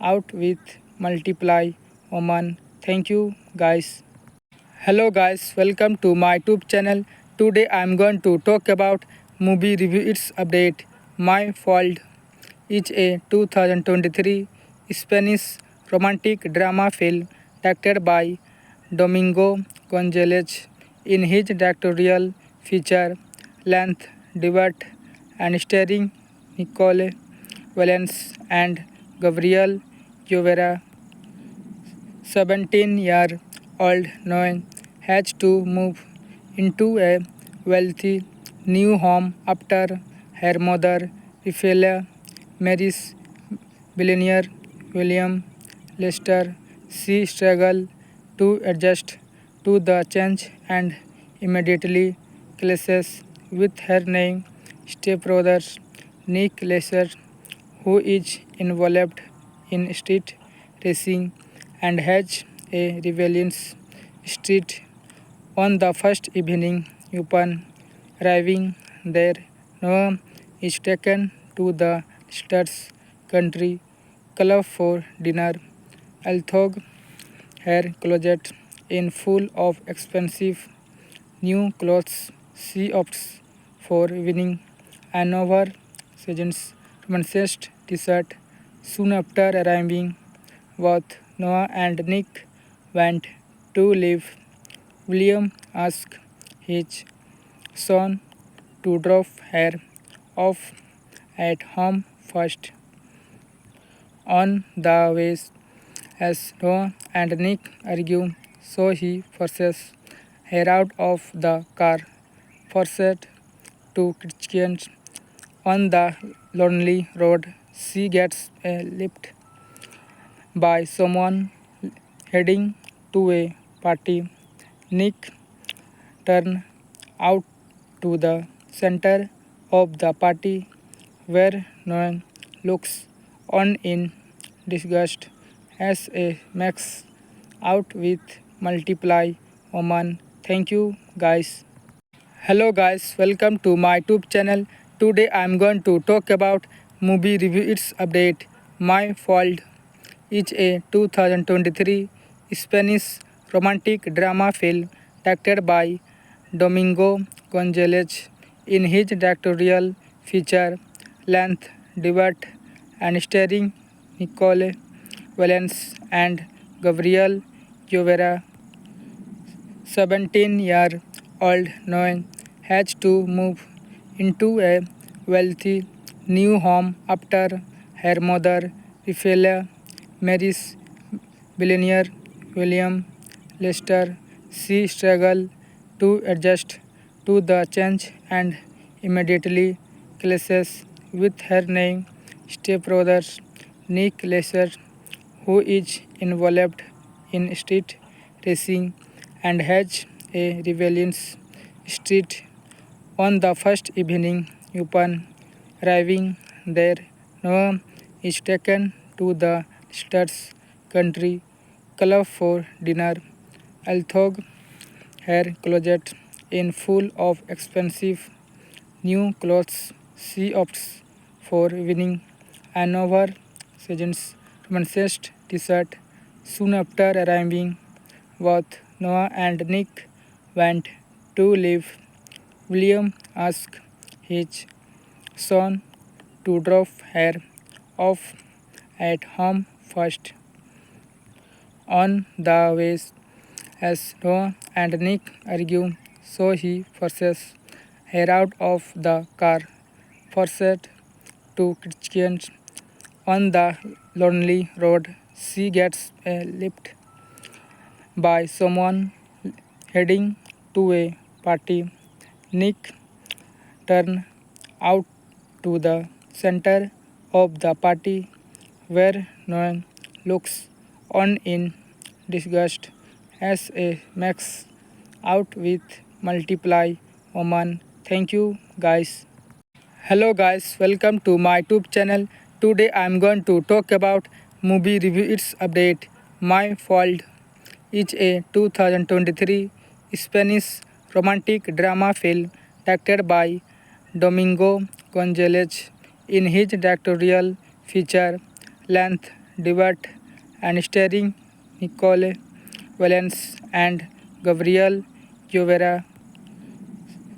[SPEAKER 1] out with multiply woman. Thank you guys. Hello guys, welcome to my YouTube channel. Today I am going to talk about movie review its update. My Fault is a 2023 Spanish romantic drama film directed by Domingo Gonzalez. In his directorial feature length debut and starring Nicole Valens and Gabriel Llovera, 17-year-old Noe has to move into a wealthy new home after her mother, Rafaela, marries billionaire William Lester. She struggles to adjust to the change and immediately clashes with her new stepbrother, Nick Lester, who is involved in street racing and has a rebellious street. On the first evening, upon arriving there, Noah is taken to the Stars Country Club for dinner. Although her closet is full of expensive new clothes, she opts for winning an oversized romantic t-shirt. Soon after arriving, both Noah and Nick went to leave. William asked his son to drop her off at home first. On the way, as Noah and Nick argue, so he forces her out of the car, forced to Christians. On the lonely road, she gets a lift by someone heading to a party. Nick turns out to the center of the party where Noah looks on in disgust as a max out with multiply woman. Thank you guys. Hello guys, welcome to my YouTube channel. Today I am going to talk about movie review its update. My Fault is a 2023 Spanish romantic drama film directed by Domingo Gonzalez. In his directorial feature length debut and starring Nicole Valens and Gabriel Llovera, 17-year-old Noe has to move into a wealthy new home after her mother, Rafaela, marries billionaire William Lester. She struggles to adjust to the change and immediately clashes with her new stepbrother, Nick Lester, who is involved in street racing and has a rebellious street. On the first evening, upon arriving there, Noah is taken to the Stars Country Club for dinner. Although her closet is full of expensive new clothes, she opts for winning an oversized romantic t-shirt. Soon after arriving, both Noah and Nick went to leave. William asked his son to drop her off at home first. On the way, as Noah and Nick argue, so he forces her out of the car, forced to Christians. On the lonely road, she gets a lift by someone heading to a party. Nick turns out to the center of the party where Noah looks on in disgust as a max out with multiply woman. Thank you guys. Hello guys, welcome to my YouTube channel. Today I am going to talk about movie review its update. My Fault is a 2023 Spanish romantic drama film directed by Domingo Gonzalez. in his directorial feature length debut and starring Nicole Valence and Gabriel Llovera.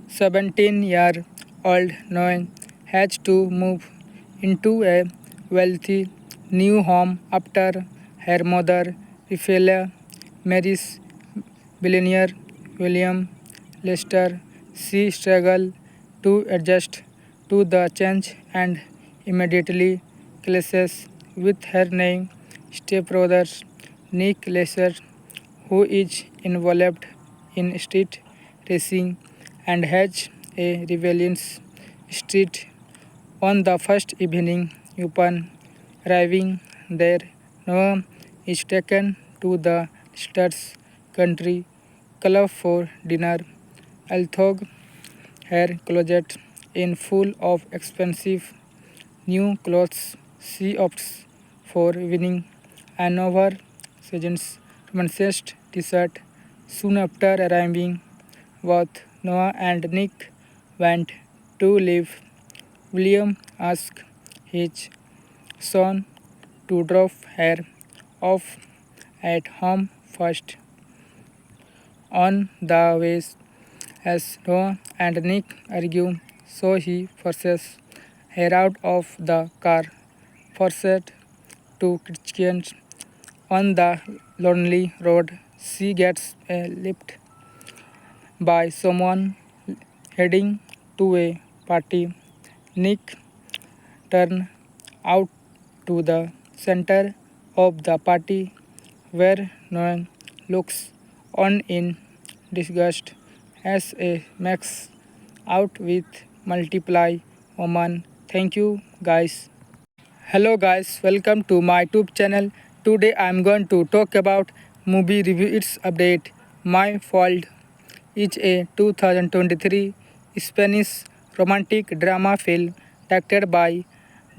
[SPEAKER 1] 17-year-old Noe has to move into a wealthy new home after her mother, Raphael, marries billionaire William Lester. She struggles to adjust to the change and immediately clashes with her new stepbrother, Nick Lester, who is involved in street racing and has a rebellious streak. On the first evening, upon arriving there, Noah is taken to the Lister's country club for dinner. Although her closet is full of expensive new clothes, she opts for winning an oversized romantic t-shirt. Soon after arriving, both Noah and Nick went to leave. William asked his son to drop her off at home first. On the way, as Noah and Nick argue, so he forces her out of the car, forced to Christians. On the lonely road, she gets a lift by someone heading to a party. Nick turns out to the center of the party where Noah looks on in disgust as a makes out with multiply woman. Thank you guys. Hello guys, welcome to my YouTube channel. Today I am going to talk about movie review its update. My Fault is a 2023 Spanish romantic drama film directed by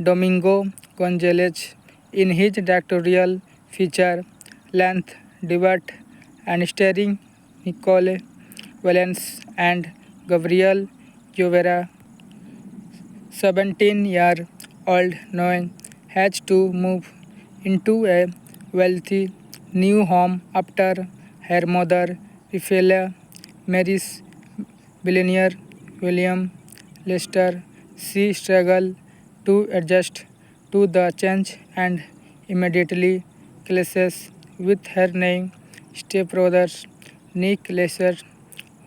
[SPEAKER 1] Domingo Gonzalez. In his directorial feature length debut and starring Nicole Valence and Gabriel Llovera. 17-year-old Noe has to move into a wealthy new home after her mother, Raphael, marries billionaire William Lester. She struggles to adjust to the change and immediately clashes with her new stepbrother, Nick Lester,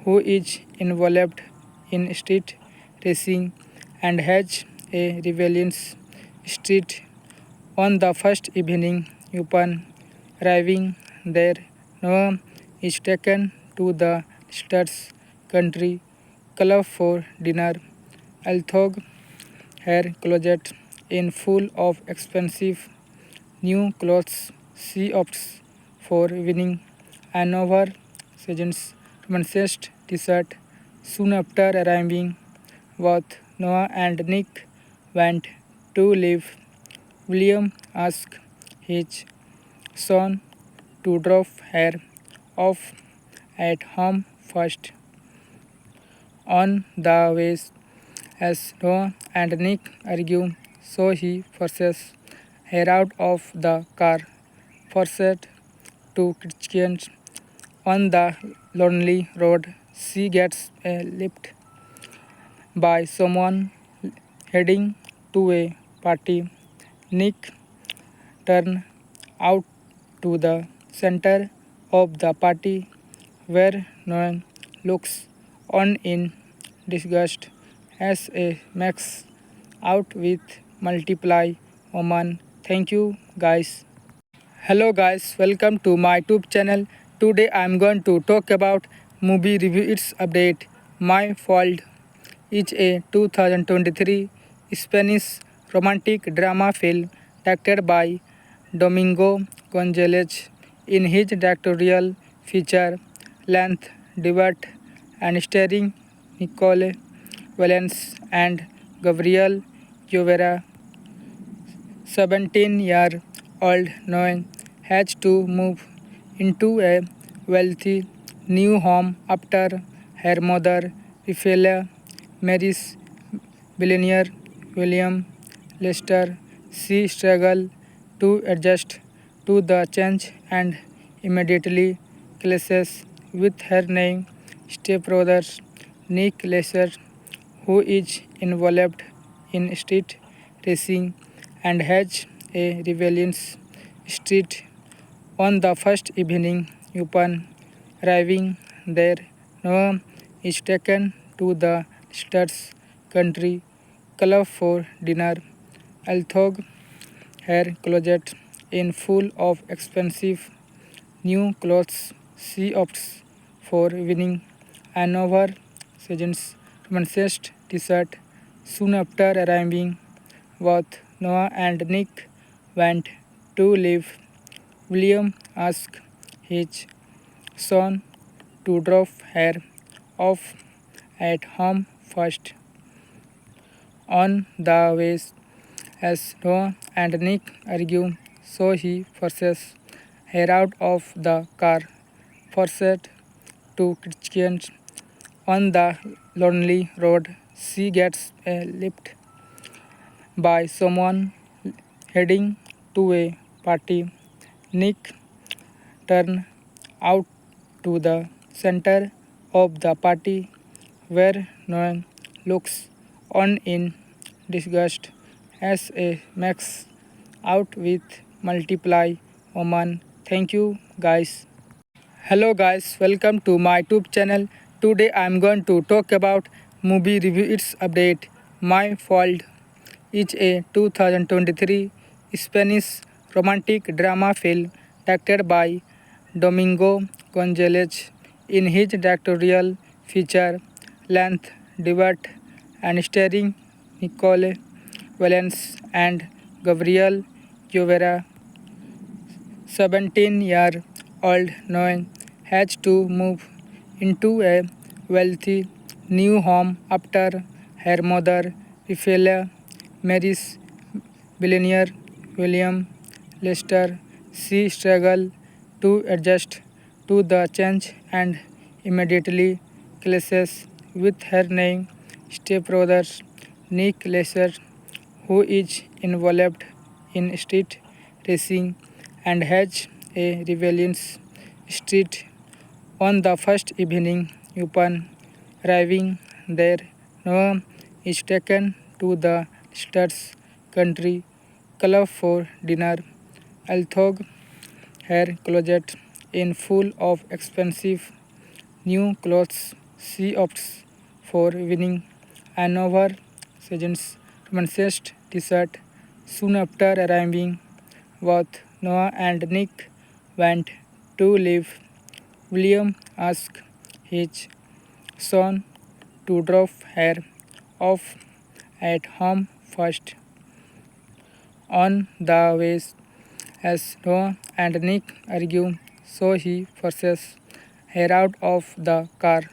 [SPEAKER 1] who is involved in street racing and has a rebellious streak. On the first evening, upon arriving there, Noah is taken to the Lister's country club for dinner. Although her closet is full of expensive new clothes, she opts for winning an oversized romantic t-shirt. Soon after arriving, both Noah and Nick went to leave. William asked his son to drop her off at home first. On the way, as Noah and Nick argue, so he forces her out of the car, forced to Christians. On the lonely road, she gets a lift by someone heading to a party. Nick turns out to the center of the party where Noah looks on in disgust as a makes out with multiply woman. Thank you guys. Hello guys, welcome to my YouTube channel. Today I am going to talk about movie review its update. My Fault is a 2023 Spanish romantic drama film directed by Domingo Gonzalez. In his directorial feature length debut and starring Nicole Valence and Gabriel Llovera. 17-year-old Noe has to move into a wealthy new home after her mother, Raphael, marries billionaire William Leicester. She struggled to adjust to the change and immediately clashes with her name stepbrother Nick Leicester, who is involved in street racing and has a rebellious street. On the first evening, upon arriving there, Noah is taken to the Stars Country Club for dinner. Although her closet is full of expensive new clothes, she opts for winning an oversized romantic t-shirt. Soon after arriving, both Noah and Nick went to leave. William asked his son to drop her off at home first. On the way, as Noah and Nick argue, so he forces her out of the car, forced to Christians. On the lonely road, she gets a lift by someone heading to a party. Nick turns out to the center of the party where Noah looks on in disgust as a makes out with multiply woman. Thank you guys. Hello guys, welcome to my YouTube channel. Today I am going to talk about movie review its update. My Fault is a 2023 Spanish romantic drama film directed by Domingo Gonzalez. In his directorial feature length debut and starring Nicole Valens and Gabriel Llovera, 17-year-old Noe has to move into a wealthy new home after her mother Raphaela marries billionaire William Lester. She struggles to adjust to the change and immediately clashes with her name stepbrother Nick Lester, who is involved in street racing and has a rebellious street. On the first evening, upon arriving there, Noah is taken to the Stars Country Club for dinner. Although her closet is full of expensive new clothes, she opts for winning an oversized romantic t-shirt. Soon after arriving, both Noah and Nick went to leave. William asked his son to drop her off at home first. On the way, as Noah and Nick argue, so he forces her out of the car,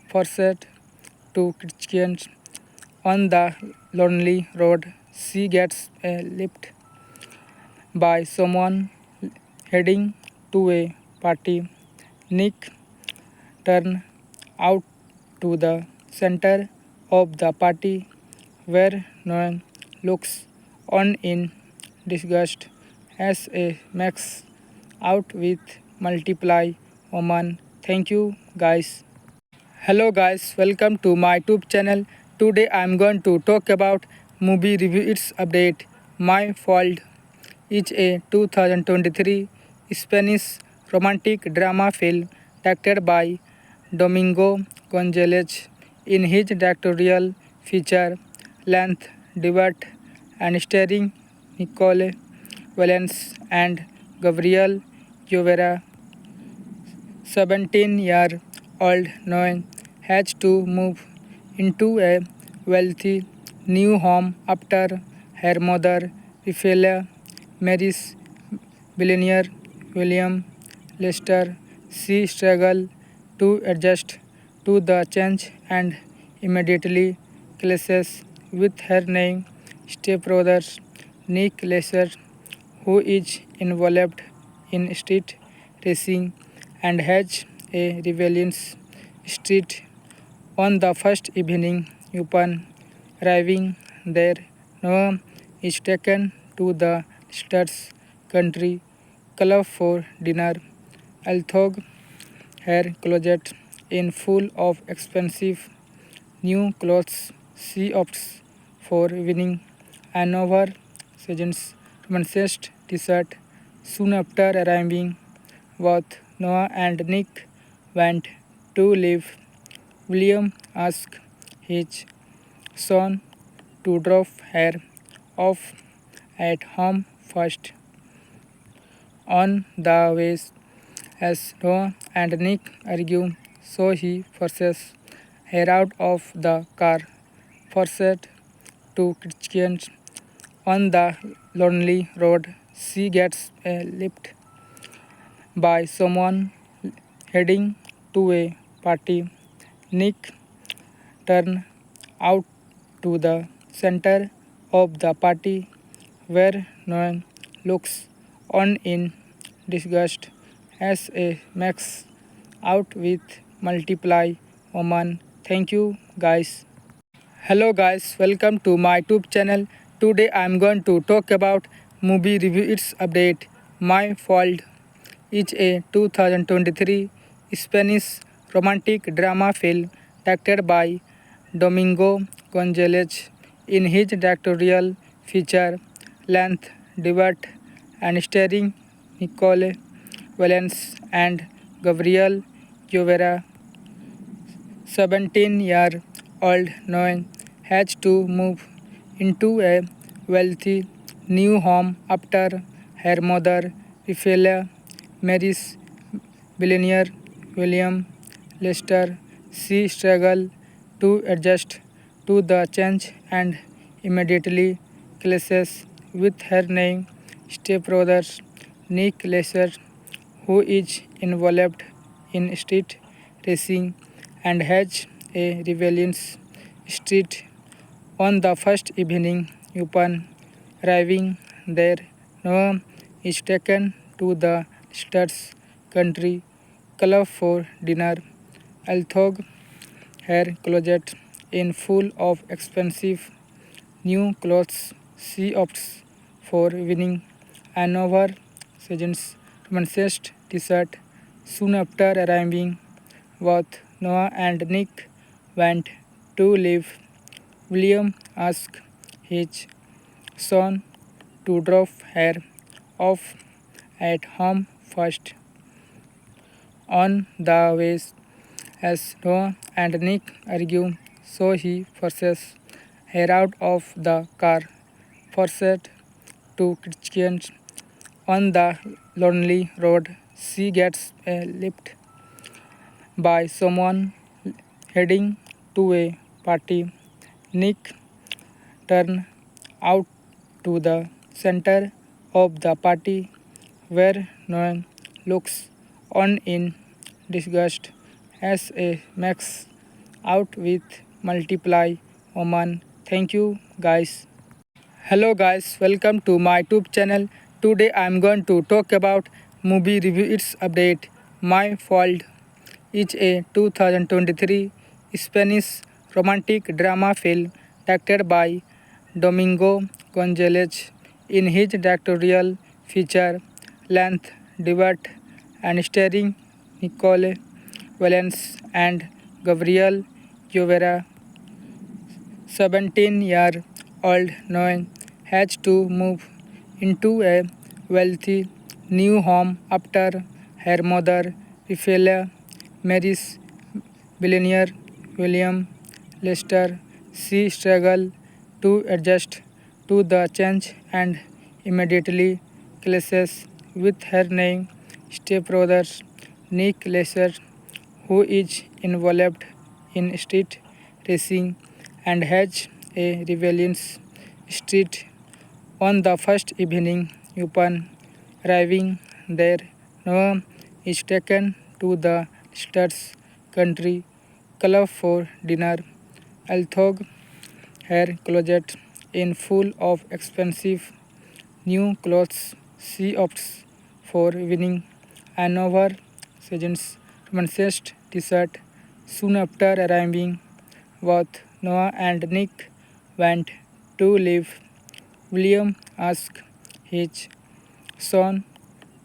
[SPEAKER 1] forced to Christians. On the lonely road, she gets a lift by someone heading to a party. Nick turns out to the center of the party where Noah looks on in disgust as a makes out with multiply woman. Thank you guys. Hello guys, welcome to my YouTube channel. Today I am going to talk about movie review its update. My Fault is a 2023 Spanish romantic drama film directed by Domingo Gonzalez. In his directorial feature length debut and starring Nicole Valens and Gabriel Llovera, 17-year-old Noe has to move into a wealthy new home after her mother Raphaela marries billionaire William Lester. She struggles to adjust to the change and immediately clashes with her name stepbrother Nick Lester, who is involved in street racing and has a rebellious street. On the first evening, upon arriving there, Noah is taken to the Stars Country Club for dinner. Althog her closet in full of expensive new clothes she opts for winning an oversized romanced t-shirt. Soon after arriving, both Noah and Nick went to leave. William asked his son to drop her off at home first. On the way, as Noah and Nick argue, so he forces her out of the car, forced to Christians. On the lonely road, she gets a lift by someone heading to a party. Nick turns out to the center of the party where Noah looks on in disgust as a makes out with multiply woman. Thank you guys. Hello guys, welcome to my YouTube channel. Today I am going to talk about movie review its update. My Fault is a 2023 Spanish romantic drama film directed by Domingo Gonzalez. In his directorial feature length debut and starring Nicole Valens and Gabriel Llovera, 17-year-old Noe has to move into a wealthy new home after her mother, Rafaela, marries billionaire William Lester. She struggles to adjust to the change and immediately clashes with her new stepbrother, Nick Lester, who is involved in street racing and has a rebellious street. On the first evening, upon arriving there, Noah is taken to the Stars Country Club for dinner. Although her closet in full of expensive new clothes, she opts for winning an oversized romanced t-shirt. Soon after arriving, both Noah and Nick went to leave. William asked his son to drop her off at home first. On the way, as Noah and Nick argue, so he forces her out of the car, forced to Christians. On the lonely road, she gets a lift by someone heading to a party. Nick turns out to the center of the party where Noah looks on in disgust as a makes out with multiply woman. Thank you guys. Hello guys, welcome to my YouTube channel. Today I am going to talk about movie review its update. My Fault is a 2023 Spanish romantic drama film directed by Domingo Gonzalez. In his directorial feature length debut and starring Nicole Valens and Gabriel Llovera, 17-year-old Noe has to move into a wealthy new home after her mother, Rafaela, marries billionaire William Lester. She struggles to adjust to the change and immediately clashes with her new stepbrother, Nick Lester, who is involved in street racing and has a rebellious street. On the first evening, upon arriving there, Noah is taken to the Stars Country Club for dinner. Although her closet in full of expensive new clothes, she opts for winning an oversized romanced t-shirt. Soon after arriving, both Noah and Nick went to leave. William asks his son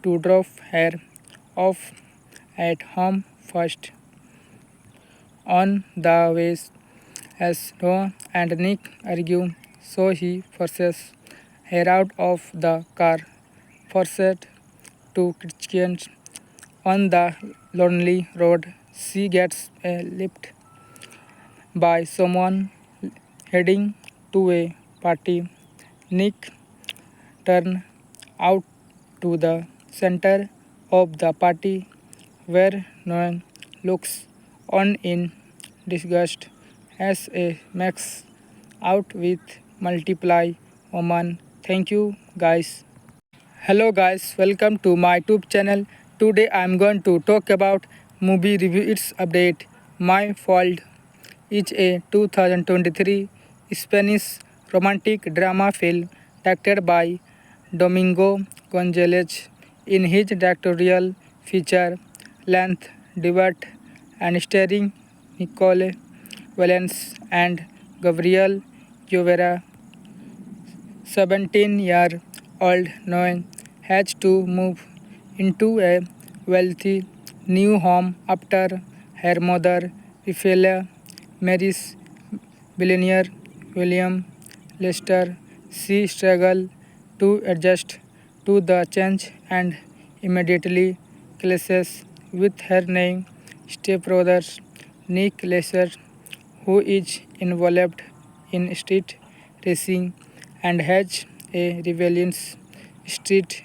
[SPEAKER 1] to drop her off at home first. On the way, as Noah and Nick argue, so he forces her out of the car, forced to Christians. On the lonely road, she gets a lift by someone heading to a party. Nick turns out to the center of the party where Noah looks on in disgust as a makes out with multiply woman. Thank you guys. Hello guys, welcome to my YouTube channel. Today I am going to talk about movie review its update. My Fault is a 2023 Spanish romantic drama film directed by Domingo Gonzalez. In his directorial feature length debut and starring Nicole Valens and Gabriel Llovera, 17-year-old Noe has to move into a wealthy new home after her mother, Rafaela, marries billionaire William Lester. She struggles to adjust to the change and immediately clashes with her new stepbrother, Nick Lester, who is involved in street racing and has a rebellious street.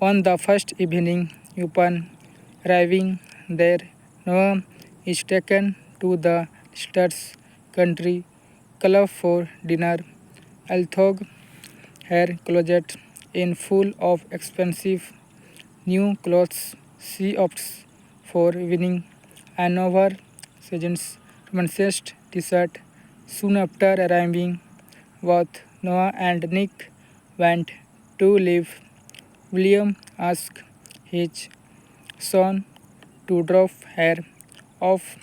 [SPEAKER 1] On the first evening, upon arriving there, Noah is taken to the Stars Country Club for dinner. Although her closet is full of expensive new clothes, she opts for winning an oversized romantic t-shirt. Soon after arriving, both Noah and Nick went to leave. William asked his son to drop her off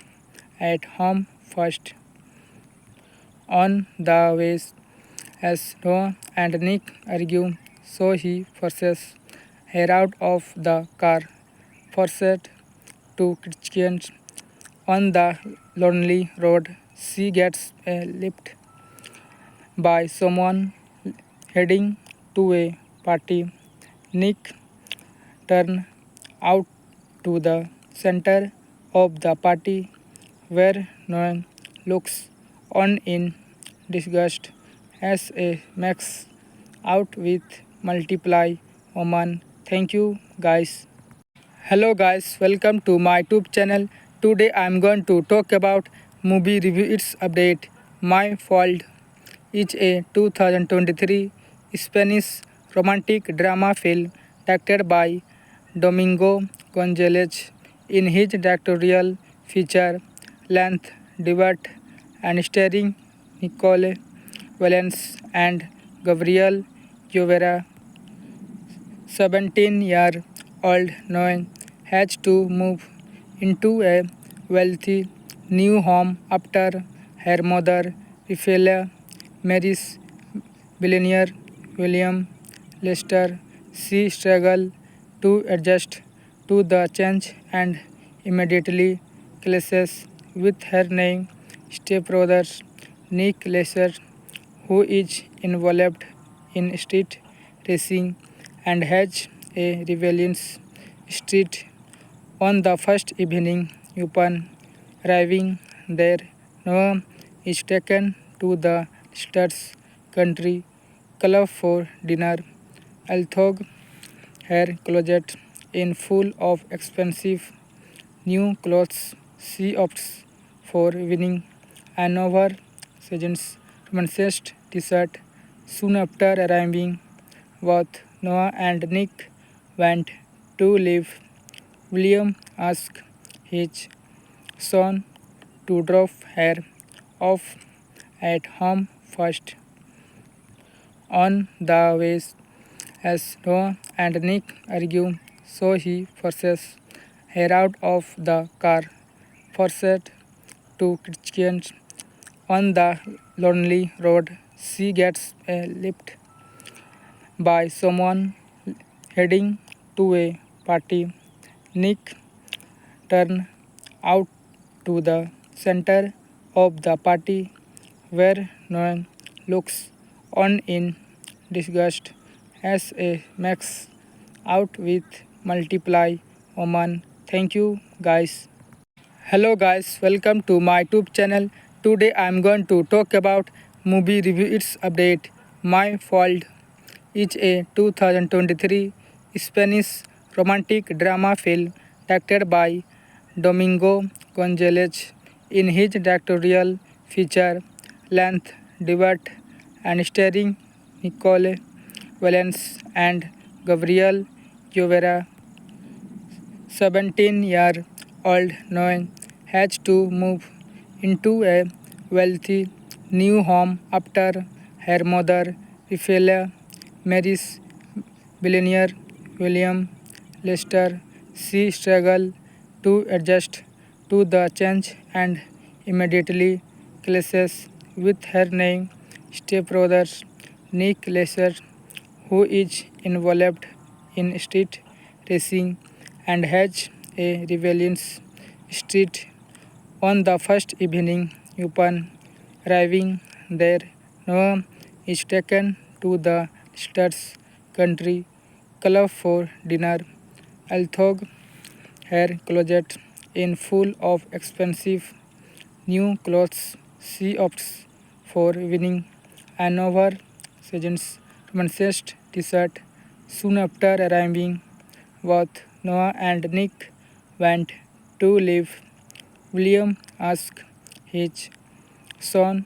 [SPEAKER 1] at home first. On the way, as Noah and Nick argue, so he forces her out of the car, forced to Christians. On the lonely road, she gets a lift by someone heading to a party. Nick turns out to the center of the party where Noah looks on in disgust as a makes out with multiply woman. Thank you guys. Hello guys, welcome to my YouTube channel. Today I am going to talk about movie review its update. My Fault is a 2023 Spanish romantic drama film directed by Domingo Gonzalez. In his directorial feature length debut and starring Nicole Valens and Gabriel Llovera, 17-year-old Noe has to move into a wealthy new home after her mother, Rafaela, marries billionaire William Lester. She struggles to adjust to the change and immediately clashes with her new stepbrother, Nick Lester, who is involved in street racing and has a rebellious street. On the first evening, upon arriving there, Noah is taken to the Stars Country Club for dinner. Although her closet is full of expensive new clothes, she opts for winning an oversized romantic t-shirt. Soon after arriving, both Noah and Nick went to leave. William asked his son to drop her off at home first. On the way, as Noah and Nick argue, so he forces her out of the car, forced to Christians. On the lonely road, she gets a lift by someone heading to a party. Nick turned out to the center of the party where Noah looks on in disgust as a max out with multiply woman. Thank you guys. Hello guys, welcome to my YouTube channel. Today I am going to talk about movie review its update. My Fault is a 2023 Spanish romantic drama film directed by Domingo Gonzalez. In his directorial feature length debut and starring Nicole Valens and Gabriel Llovera, 17-year-old Noe has to move into a wealthy new home after her mother, Raphael, marries billionaire William Lester. She struggles to adjust to the change and immediately clashes with her new stepbrother, Nick Lester, who is involved in street racing and has a rebellious street. On the first evening, upon arriving there, Noah is taken to the Stars Country Club for dinner. Although her closet is full of expensive new clothes, she opts for winning an oversized romantic t-shirt. Soon after arriving, both Noah and Nick went to leave. William asked his son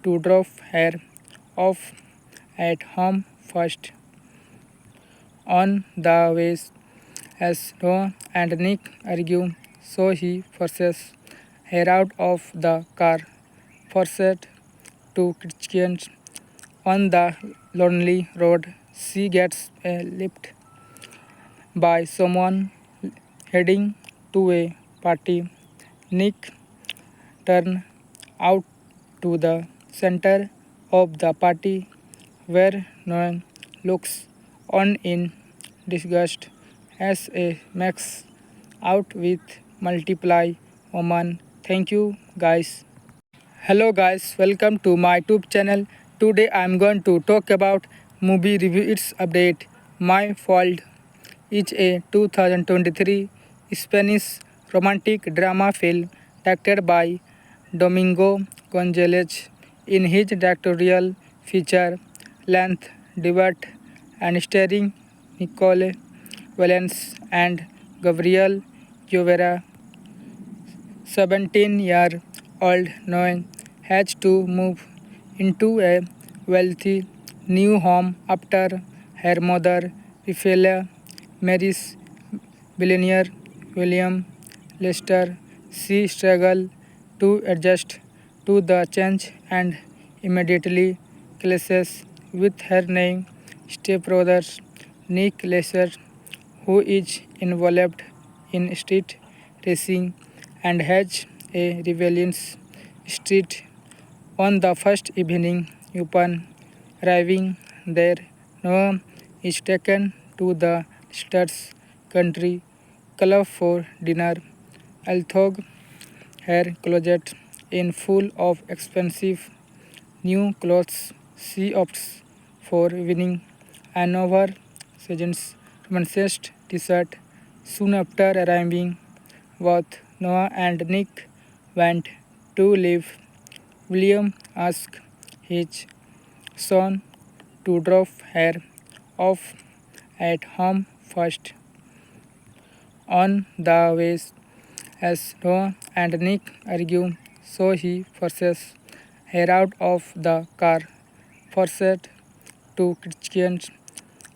[SPEAKER 1] to drop her off at home first. On the way, as Noah and Nick argue, so he forces her out of the car, forced to Christians. On the lonely road, she gets a lift by someone heading to a party. Nick turns out to the center of the party where Noah looks on in disgust as a max out with multiply woman. Thank you guys. Hello guys, welcome to my YouTube channel. Today I am going to talk about movie review its update. My Fault is a 2023 Spanish romantic drama film directed by Domingo Gonzalez. In his directorial feature length debut and starring Nicole Valens and Gabriel Llovera, 17-year-old Noe has to move into a wealthy new home after her mother, Raphael, marries billionaire William Lester. She struggles to adjust to the change and immediately clashes with her new stepbrother, Nick Lester, who is involved in street racing and has a rebellious street. On the first evening, upon arriving there, Noah is taken to the Stars Country Club for dinner. Although her closet is full of expensive new clothes, she opts for winning an oversized romantic t-shirt. Soon after arriving, both Noah and Nick went to leave. William asked his son to drop her off at home first. On the way, as Noah and Nick argue, so he forces her out of the car, forced to Christians.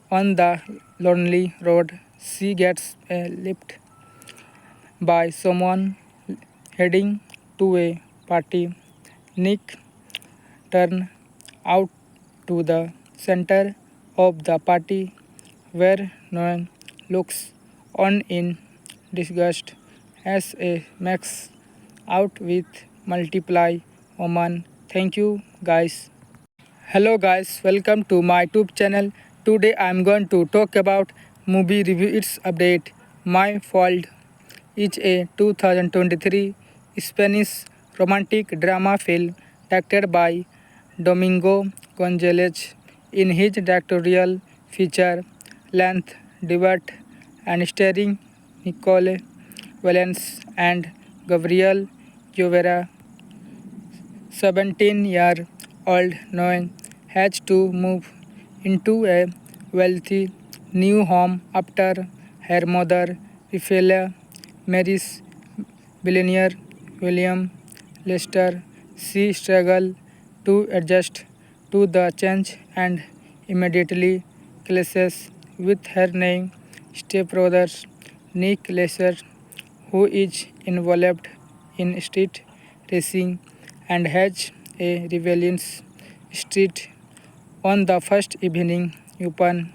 [SPEAKER 1] On the lonely road, she gets a lift by someone heading to a party. Nick turns out to the center of the party where Noah looks on in disgust as a max out with multiply woman. Thank you guys. Hello guys, welcome to my YouTube channel. Today I am going to talk about movie review its update. My Fault is a 2023 Spanish romantic drama film directed by Domingo Gonzalez. In his directorial feature length debut and starring Nicole Valens and Gabriel Llovera, 17-year-old Noe has to move into a wealthy new home after her mother Ophelia marries billionaire William Lester. She struggles to adjust to the change and immediately clashes with her new stepbrother Nick Lester, who is involved in street racing and has a rebellious street. On the first evening upon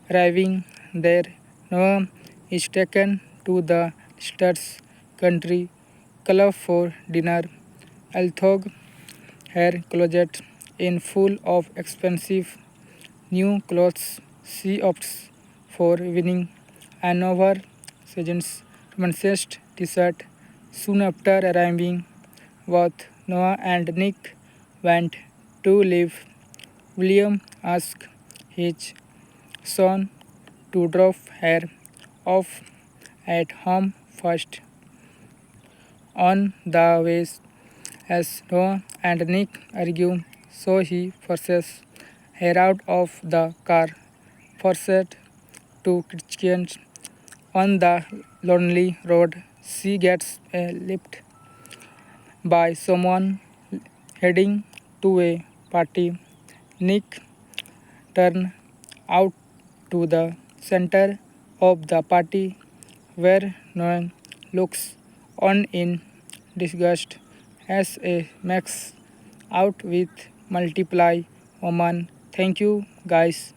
[SPEAKER 1] arriving there, Noah is taken to the Stars Country Club for dinner. Although her closet is full of expensive new clothes, she opts for winning an oversized romanticist t-shirt. Soon after arriving, both Noah and Nick went to leave. William asked his son to drop her off at home first. On the way, as Noah and Nick argue, so he forces her out of the car, forced to Christians. On the lonely road, she gets a lift by someone heading to a party. Nick turns out to the center of the party where Noah looks on in disgust as a makes out with multiply woman. Thank you guys.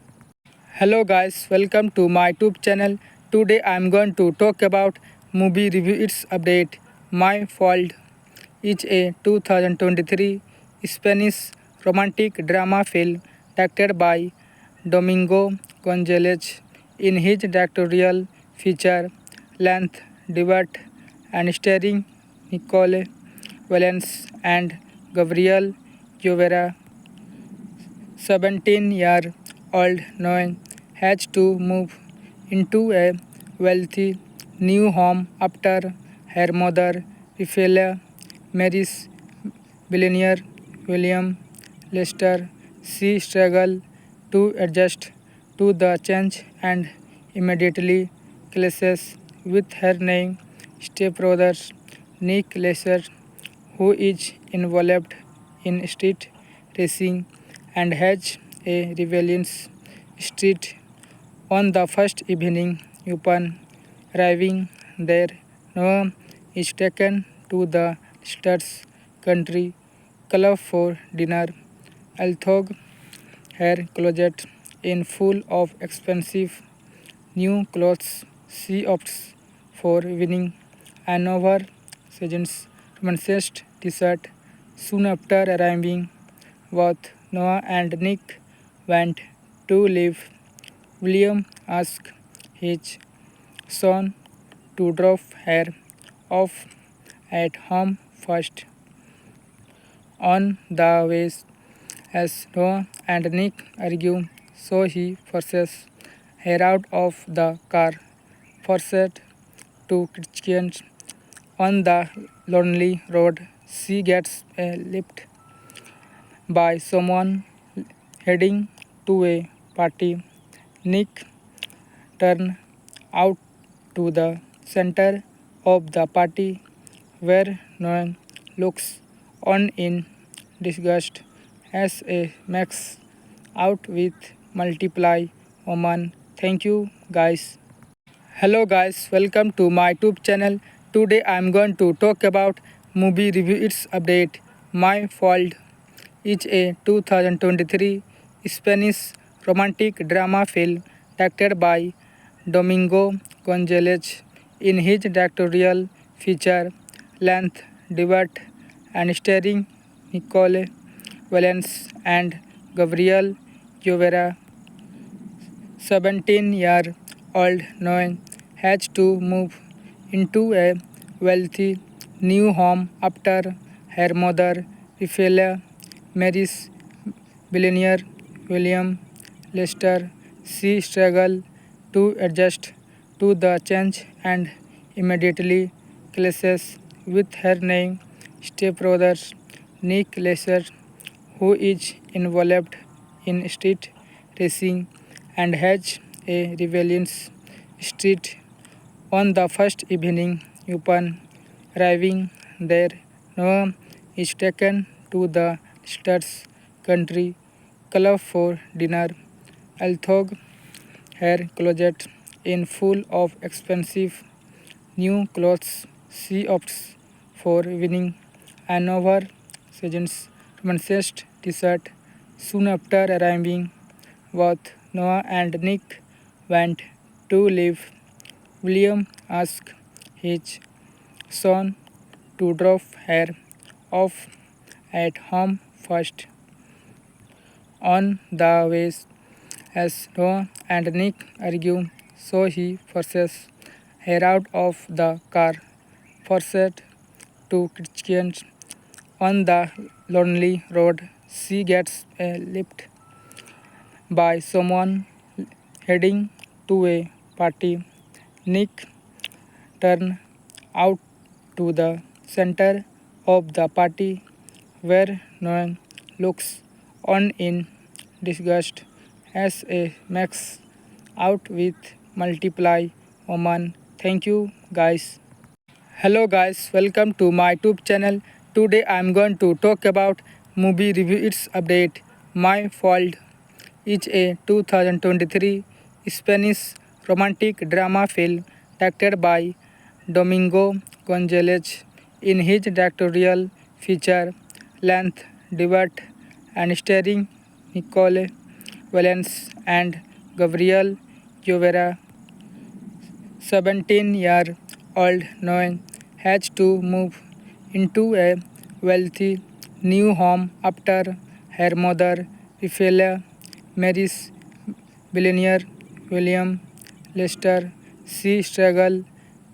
[SPEAKER 1] Hello guys, welcome to my YouTube channel. Today I am going to talk about movie review its update. My Fault is a 2023 Spanish romantic drama film directed by Domingo Gonzalez. In his directorial feature length debut and starring Nicole Valens and Gabriel Llovera, 17-year-old Noe has to move into a wealthy new home after her mother Ophelia marries billionaire William Lester. She struggles to adjust to the change and immediately clashes with her new stepbrother Nick Lester, who is involved in street racing and has a rebellious street. On the first evening upon arriving there, Noah is taken to the Stars Country Club for dinner. Although her closet is full of expensive new clothes, she opts for winning an oversized romanticist t-shirt. Soon after arriving, both Noah and Nick went to leave. William asked his son to drop her off at home first. On the way, as Noah and Nick argue, so he forces her out of the car, forced to Christians. On the lonely road, she gets a lift by someone heading to a party. Nick turns out to the center of the party where Noah looks on in disgust as a makes out with multiply woman. Thank you guys. Hello guys, welcome to my YouTube channel. Today I am going to talk about movie review its update. My Fault is a 2023 Spanish romantic drama film directed by Domingo Gonzalez. In his directorial feature length debut and starring Nicole Valens and Gabriel Llovera, 17-year-old Noah has to move into a wealthy new home after her mother Raphaela marries billionaire William Lester. She struggles to adjust to the change and immediately clashes with her new stepbrother Nick Lester, who is involved in street racing and has a rebellious street. On the first evening, upon arriving there, Noah is taken to the Lesters Country Club for dinner. Although her closet is full of expensive new clothes, she opts for winning an oversized t-shirt. Soon after arriving, both Noah and Nick went to leave. William asked his son to drop her off at home first. On the way, as Noah and Nick argue, so he forces her out of the car, forced to Christians. On the lonely road, she gets a lift by someone heading to a party. Nick turns out to the center of the party where Noah looks on in disgust as a makes out with multiply woman. Thank you guys. Hello guys, welcome to my YouTube channel. Today I am going to talk about movie review its update. My Fault is a 2023 Spanish romantic drama film directed by Domingo Gonzalez. In his directorial feature length debut and starring Nicole Valens and Gabriel Llovera, 17-year-old Noah has to move into a wealthy new home after her mother Raphaela marries billionaire William Lester. She struggles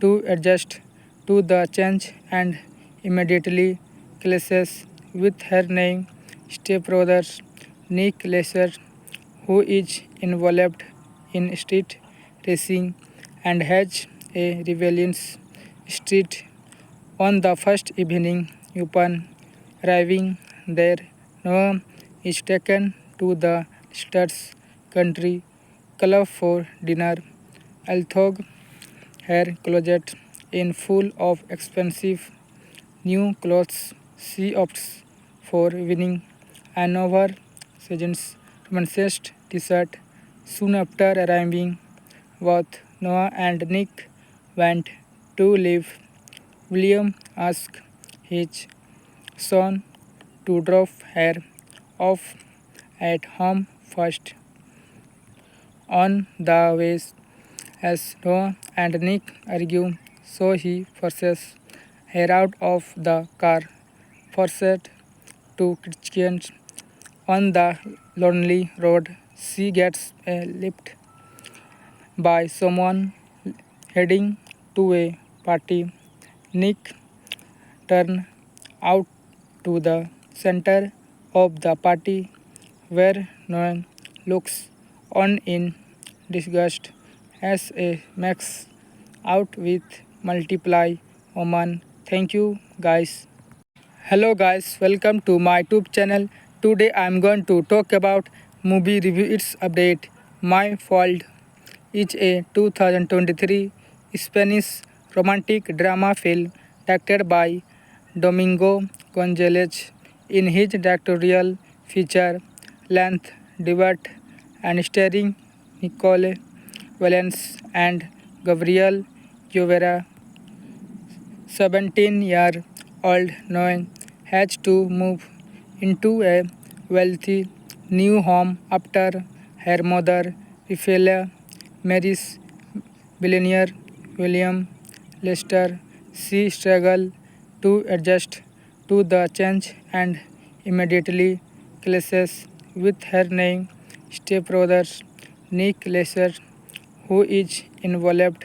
[SPEAKER 1] to adjust to the change and immediately clashes with her new stepbrother Nick Lester, who is involved in street racing and has a rebellious street. On the first evening, upon arriving there, Noah is taken to the Lesters Country Club for dinner. Although her closet is full of expensive new clothes, she opts for winning an oversized t-shirt. Soon after arriving, both Noah and Nick went to leave. William asked his son to drop her off at home first. On the way, as Noah and Nick argue, so he forces her out of the car, forced to Christians. On the lonely road, she gets a lift by someone heading to a party. Nick turns out to the center of the party where Noah looks on in disgust as a makes out with multiply woman. Thank you guys. Hello guys, welcome to my YouTube channel. Today I am going to talk about movie review its update. My Fault is a 2023 Spanish romantic drama film directed by Domingo Gonzalez. In his directorial feature length debut and starring Nicole Valens and Gabriel Llovera, 17-year-old Noah has to move into a wealthy new home after her mother Raphaela marries billionaire William Lester. She struggles to adjust to the change and immediately clashes with her new stepbrother Nick Lesser, who is involved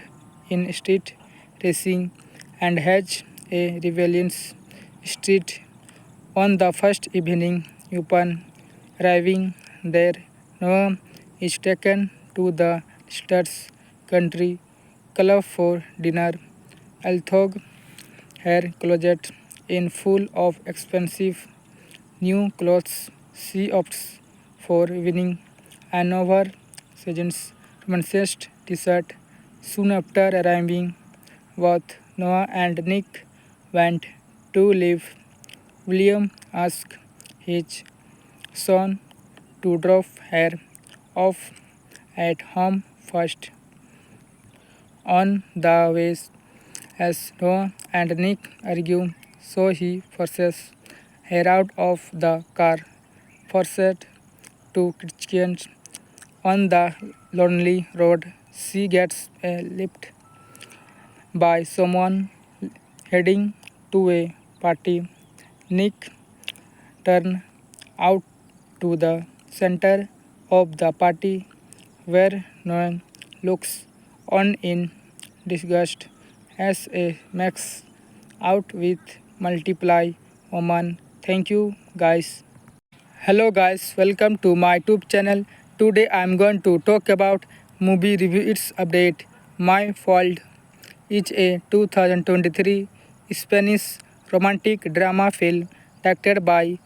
[SPEAKER 1] in street racing and has a rebellious street. On the first evening, upon arriving there, Noah is taken to the Stars Country Club for dinner. Although her closet is full of expensive new clothes, she opts for winning an oversized romantic t-shirt. Soon after arriving, both Noah and Nick went to leave. William asked his son to drop her off at home first. On the way, as Noah and Nick argue, so he forces her out of the car, forced to Christians. On the lonely road, she gets a lift by someone heading to a party. Nick turns out to the center of the party where Noah looks on in disgust as a makes out with multiply woman. Thank you guys. Hello guys, welcome to my YouTube channel. Today I am going to talk about movie review its update. My Fault is a 2023 Spanish romantic drama film directed by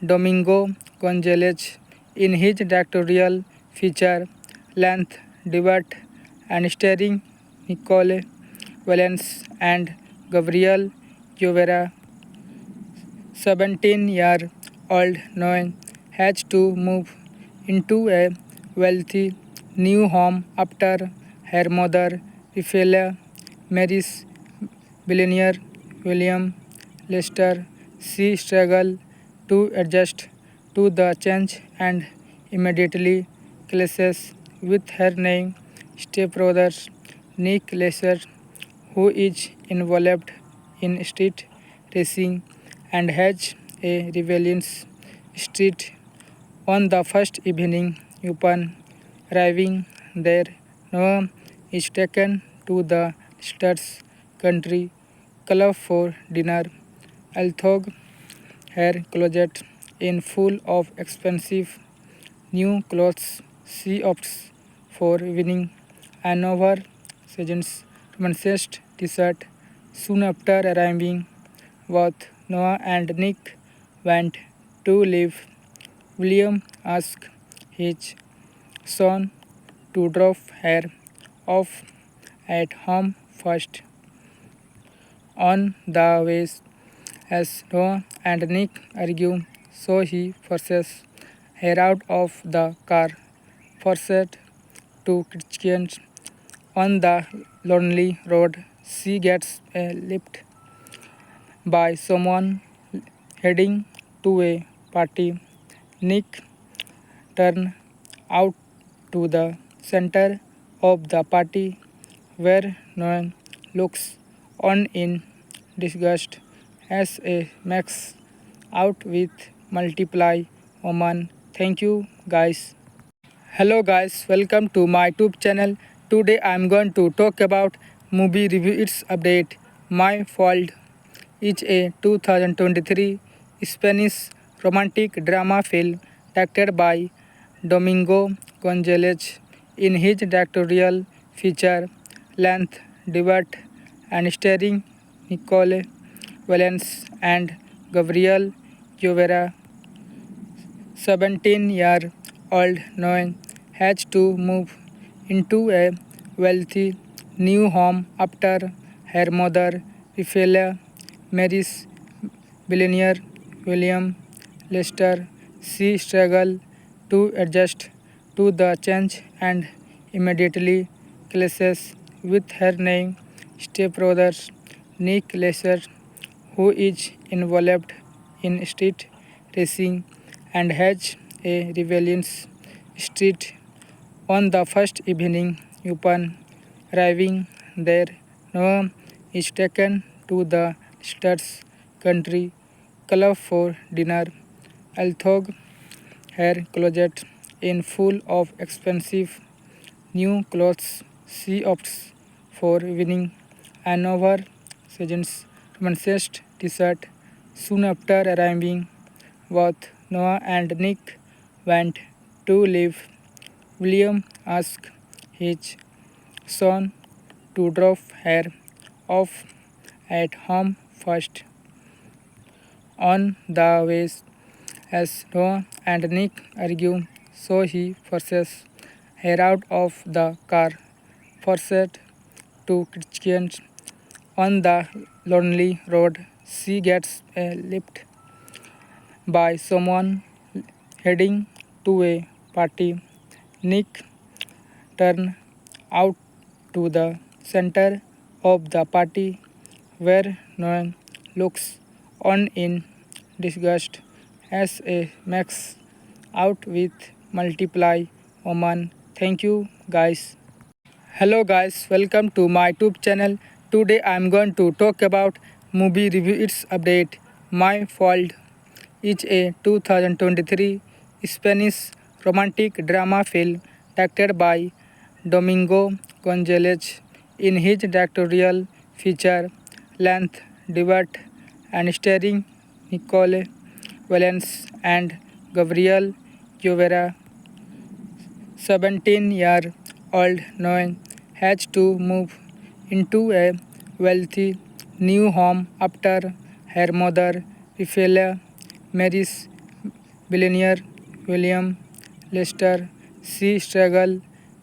[SPEAKER 1] Domingo Gonzalez. In his directorial feature length debut and starring Nicole Valens and Gabriel Llovera, 17-year-old Noe has to move into a wealthy new home after her mother, Raphael, marries billionaire William Lester. She struggles to adjust to the change and immediately clashes with her new stepbrother, Nick Lesser, who is involved in street racing and has a rebellious streak. On the first evening, upon arriving there, Noah is taken to the Stars Country Club for dinner. Although her closet is full of expensive new clothes, she opts for winning an oversized romantic t-shirt. Soon after arriving, both Noah and Nick went to leave. William asked his son to drop her off at home first. On the way, as Noah and Nick argue, so he forces her out of the car, forced to Christians. On the lonely road, she gets a lift by someone heading to a party. Nick turns out to the center of the party where Noah looks on in disgust as a makes out with multiply woman. Thank you guys. Hello guys, welcome to my YouTube channel. Today I am going to talk about movie review its update. My Fault is a 2023 Spanish romantic drama film directed by Domingo Gonzalez. In his directorial feature length debut and starring Nicole Valens and Gabriel Llovera, 17-year-old Noe has to move into a wealthy new home after her mother, Raphael, marries billionaire William Lester. She struggles to adjust to the change and immediately clashes with her new stepbrother, Nick Lesser, who is involved in street racing and has a rebellious streak. On the first evening, upon arriving there, Noah is taken to the Stars Country Club for dinner. Although her closet is full of expensive new clothes she opts for winning an over-season's romanticized t-shirt. Soon after arriving, both Noah and Nick went to leave. William asked his son to drop her off at home first. On the way, as Noah and Nick argue, so he forces her out of the car, forced to Christians. On the lonely road, she gets a lift by someone heading to a party. Nick turns out to the center of the party where Noah looks on in disgust as a makes out with multiply woman. Thank you guys. Hello guys, welcome to my YouTube channel. Today I am going to talk about movie review its update. My Fault is a 2023 Spanish romantic drama film directed by Domingo Gonzalez. In his directorial feature length debut and starring Nicole Valens and Gabriel Llovera, 17-year-old Noe has to move into a wealthy new home after her mother, Raphaela, marries billionaire William Lester. She struggles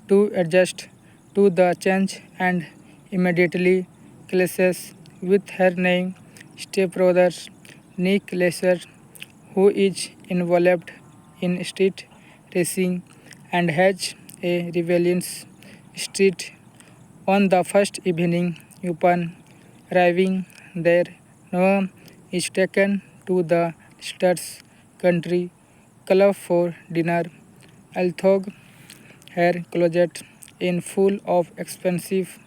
[SPEAKER 1] to adjust to the change and immediately clashes with her new stepbrother, Nick Lester, who is involved in street racing and has a rebellious street. On the first evening, upon arriving there, Noah is taken to the Stars Country Club for dinner. Although her closet is full of expensive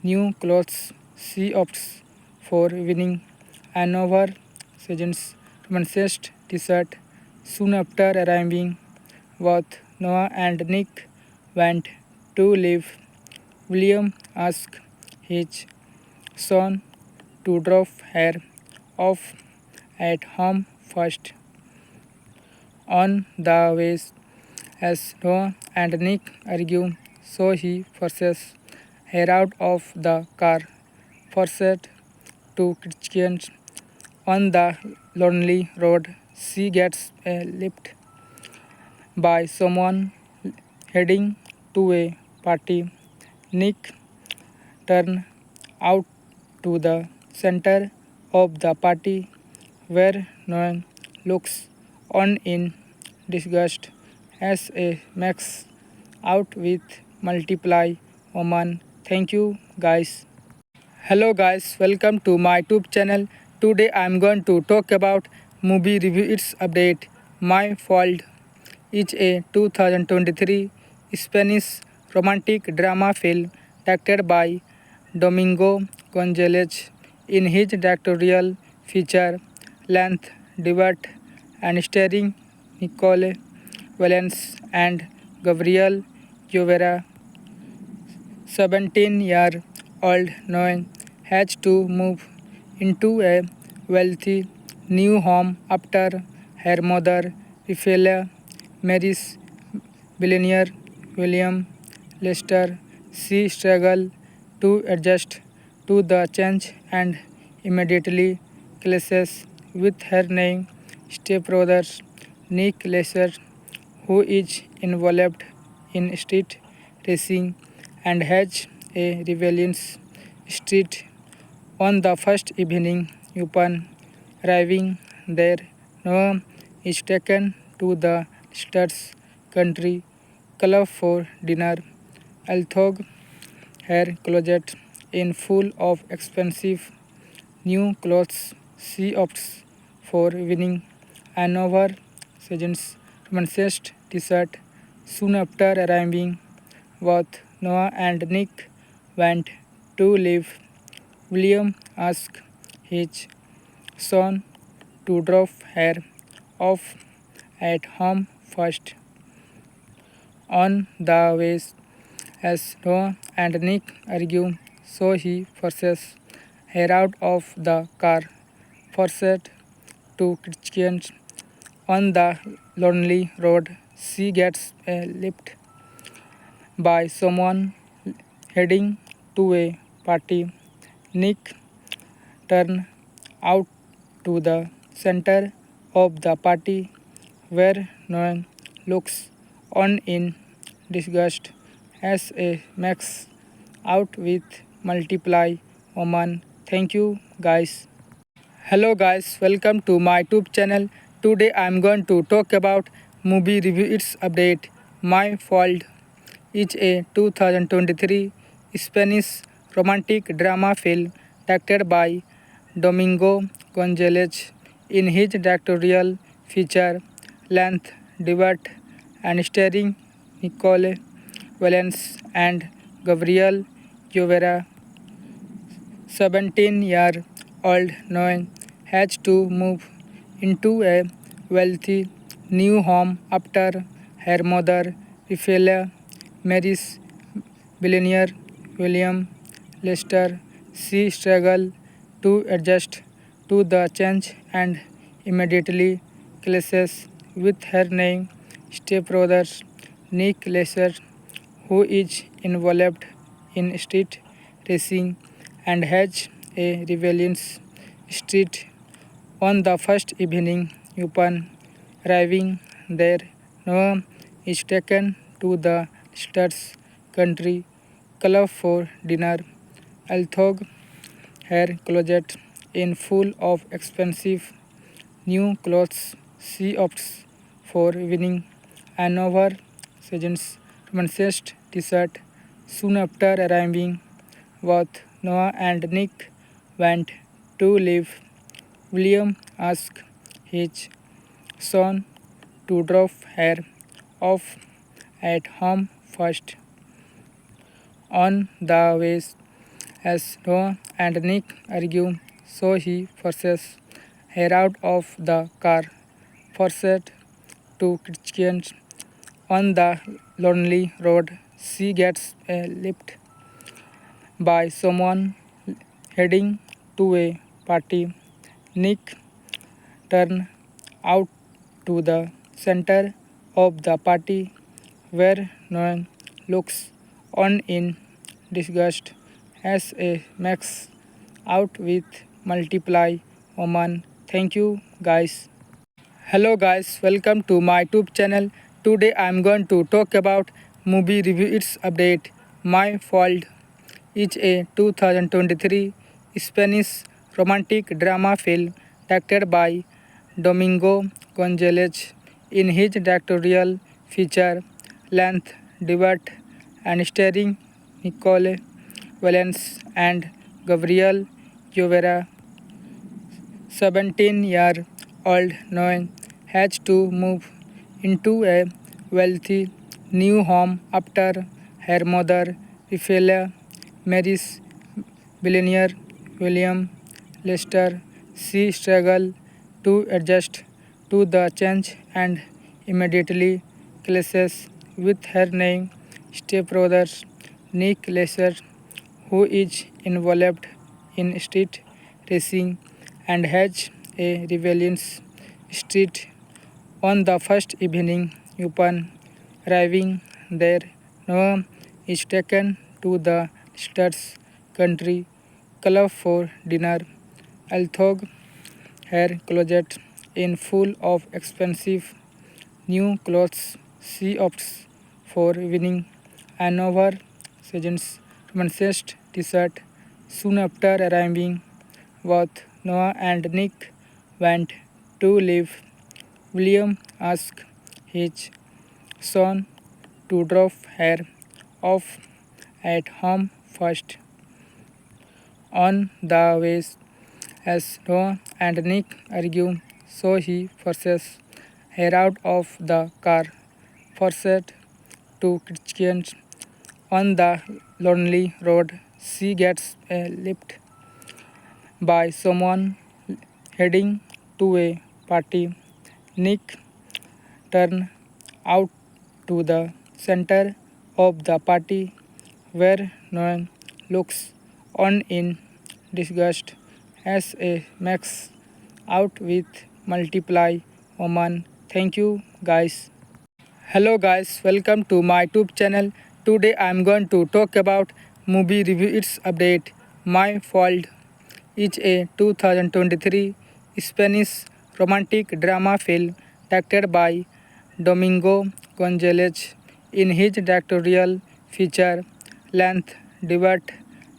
[SPEAKER 1] new clothes, she opts for winning an over-season's romanticized t-shirt. Soon after arriving, both Noah and Nick went to leave. William asked his son to drop her off at home first. On the way, as Noah and Nick argue, so he forces her out of the car, forced to Christians. On the lonely road, she gets a lift by someone heading to a party. Nick turns out to the center of the party where Noah looks on in disgust as a makes out with multiply woman. Thank you guys. Hello guys, welcome to my YouTube channel. Today I am going to talk about movie review its update. My Fault is a 2023 Spanish romantic drama film directed by Domingo Gonzalez. In his directorial feature length debut and starring Nicole Valens and Gabriel Llovera, 17-year-old Noe has to move into a wealthy new home after her mother, Raphaela, marries billionaire William Lester. She struggles to adjust to the change and immediately clashes with her new stepbrother, Nick Lester, who is involved in street racing and has a rebellious street. On the first evening, upon arriving there, Noah is taken to the Stars Country Club for dinner. Although her closet is full of expensive new clothes, she opts for winning an over-season's romanticized t-shirt. Soon after arriving, both Noah and Nick went to leave. William asked his son to drop her off at home first. On the way, as Noah and Nick argue, so he forces her out of the car, forced to Christians on the lonely road. She gets a lift by someone heading to a party. Nick turns out to the center of the party where Noah looks on in disgust as a max out with multiply woman. Thank you guys. Hello guys, welcome to my YouTube channel. Today I am going to talk about movie review its update. My Fault is a 2023 Spanish romantic drama film directed by Domingo Gonzalez. In his directorial feature length debut and starring Nicole Valens and Gabriel Llovera, 17-year-old Noe has to move into a wealthy new home after her mother, Raphaela, marries billionaire William Lester. She struggles to adjust to the change and immediately clashes with her new stepbrother, Nick Lester, who is involved in street racing and has a rebellious street. On the first evening, upon arriving there, Noah is taken to the Lister's country club for dinner. Although her closet is full of expensive new clothes, she opts for winning an oversized romantic t-shirt. Soon after arriving, both Noah and Nick went to leave. William asked his son to drop her off at home first. On the way, as Noah and Nick argue, so he forces her out of the car, forced to Christians on the lonely road. She gets a lift by someone heading to a party. Nick turns out to the center of the party where Noah looks on in disgust as a max out with multiply woman. Thank you guys. Hello guys, welcome to my YouTube channel. Today I am going to talk about movie review its update. My Fault is a 2023 Spanish romantic drama film directed by Domingo Gonzalez. In his directorial feature length debut and starring Nicole Valens and Gabriel Llovera, 17-year-old Noe has to move into a wealthy new home after her mother, Raphaela, marries billionaire William Lester. She struggles to adjust to the change and immediately clashes with her new stepbrother, Nick Lester, who is involved in street racing and has a rebellious street. On the first evening, upon arriving there, Noah is taken to the Lister's country club for dinner. Although her closet is full of expensive new clothes, she opts for winning an oversized romantic t-shirt. Soon after arriving, both Noah and Nick went to leave. William asked his son to drop her off at home first. On the way, as Noah and Nick argue, so he forces her out of the car, forced to Christians on the lonely road. She gets a lift by someone heading to a party. Nick turns out to the center of the party where Noah looks on in disgust as a max out with multiply woman. Thank you guys. Hello guys, welcome to my YouTube channel. Today I am going to talk about movie review its update. My Fault is a 2023 Spanish romantic drama film directed by Domingo Gonzalez. In his directorial feature length debut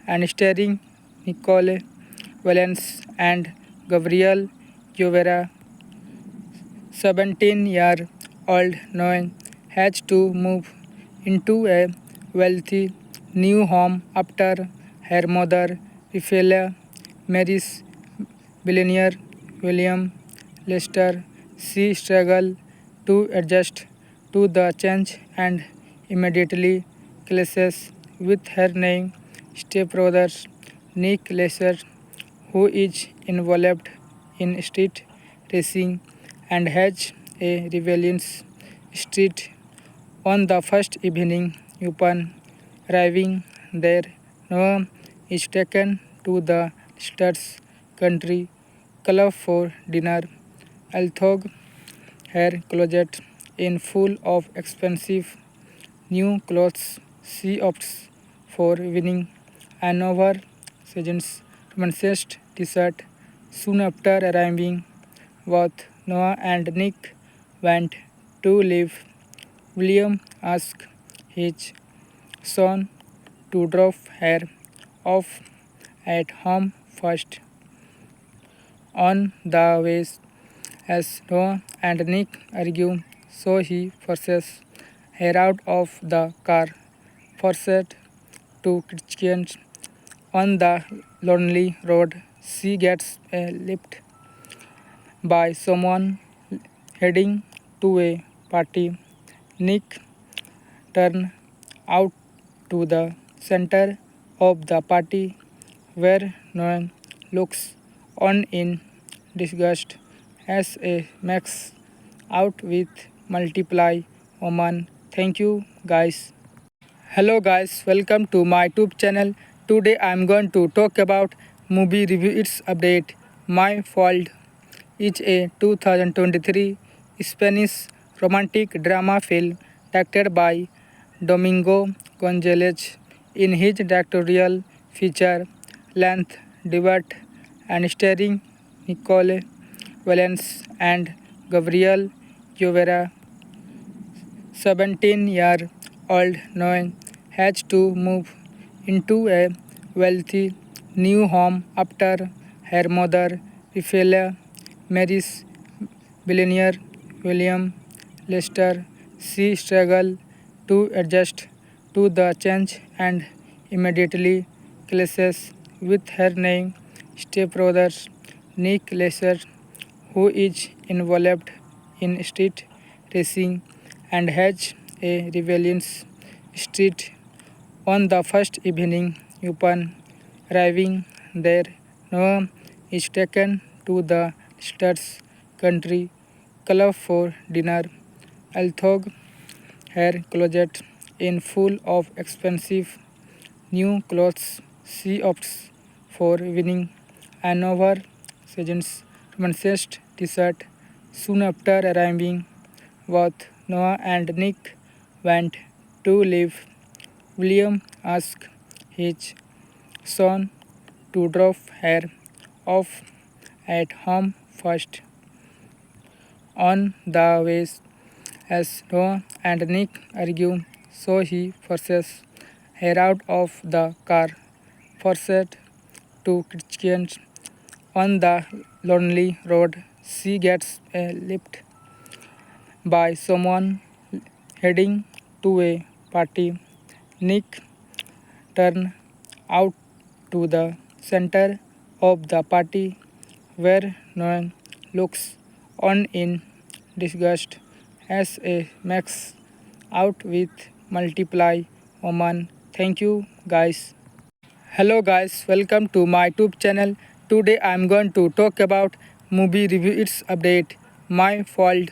[SPEAKER 1] and starring Nicole Valens and Gabriel Llovera, 17-year-old Noe has to move into a wealthy new home after her mother, Raphael, marries billionaire William Lester. She struggles to adjust to the change and immediately clashes with her new stepbrother, Nick Lester, who is involved in street racing and has a rebellious streak. On the first evening, upon arriving there, Noah is taken to the Stars Country Club for dinner. Although her closet is full of expensive new clothes, she opts for winning an oversized romantic t-shirt. Soon after arriving, both Noah and Nick went to leave. William asked his son to drop her off at home first. On the way, as Noah and Nick argue, so he forces her out of the car, forced to Christians. On the lonely road, she gets a lift by someone heading to a party. Nick turns out to the center of the party where Noah looks on in disgust as a max out with multiply woman. Thank you guys. Hello guys, welcome to my YouTube channel. Today I am going to talk about movie review its update. My Fault is a 2023 Spanish romantic drama film directed by Domingo Gonzalez. In his directorial feature length debut and starring Nicole Valens and Gabriel Llovera, 17-year-old Noe has to move into a wealthy new home after her mother, Raphael, marries billionaire William Lester. She struggles to adjust to the change and immediately clashes with her new stepbrother, Nick Lester, who is involved in street racing and has a rebellious streak. On the first evening, upon arriving there, Noah is taken to the Stars Country Club for dinner. Although her closet is full of expensive new clothes, she opts for winning an oversized romantic t-shirt. Soon after arriving, both Noah and Nick went to leave. William asked his son to drop her off at home first. On the way, as Noah and Nick argue, so he forces her out of the car, forced to Christians. On the lonely road, she gets a lift by someone heading to a party. Nick turns out to the center of the party where Noah looks on in disgust as a max out with multiply woman. Thank you guys. Hello guys, welcome to my YouTube channel. Today I am going to talk about movie review its update. My Fault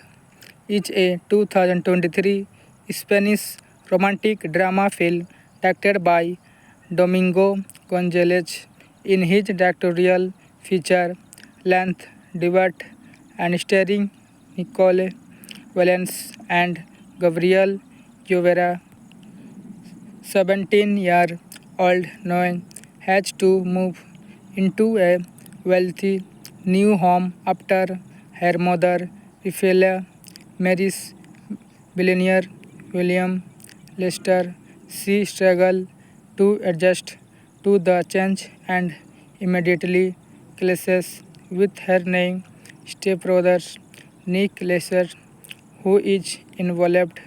[SPEAKER 1] is a 2023 Spanish romantic drama film directed by Domingo Gonzalez. In his directorial feature length debut and starring Nicole Valence and Gabriel Llovera, 17-year-old Noe has to move into a wealthy new home after her mother, Ophelia, marries billionaire William Lester. She struggles to adjust to the change and immediately clashes with her name stepbrother Nick Lester, who is involved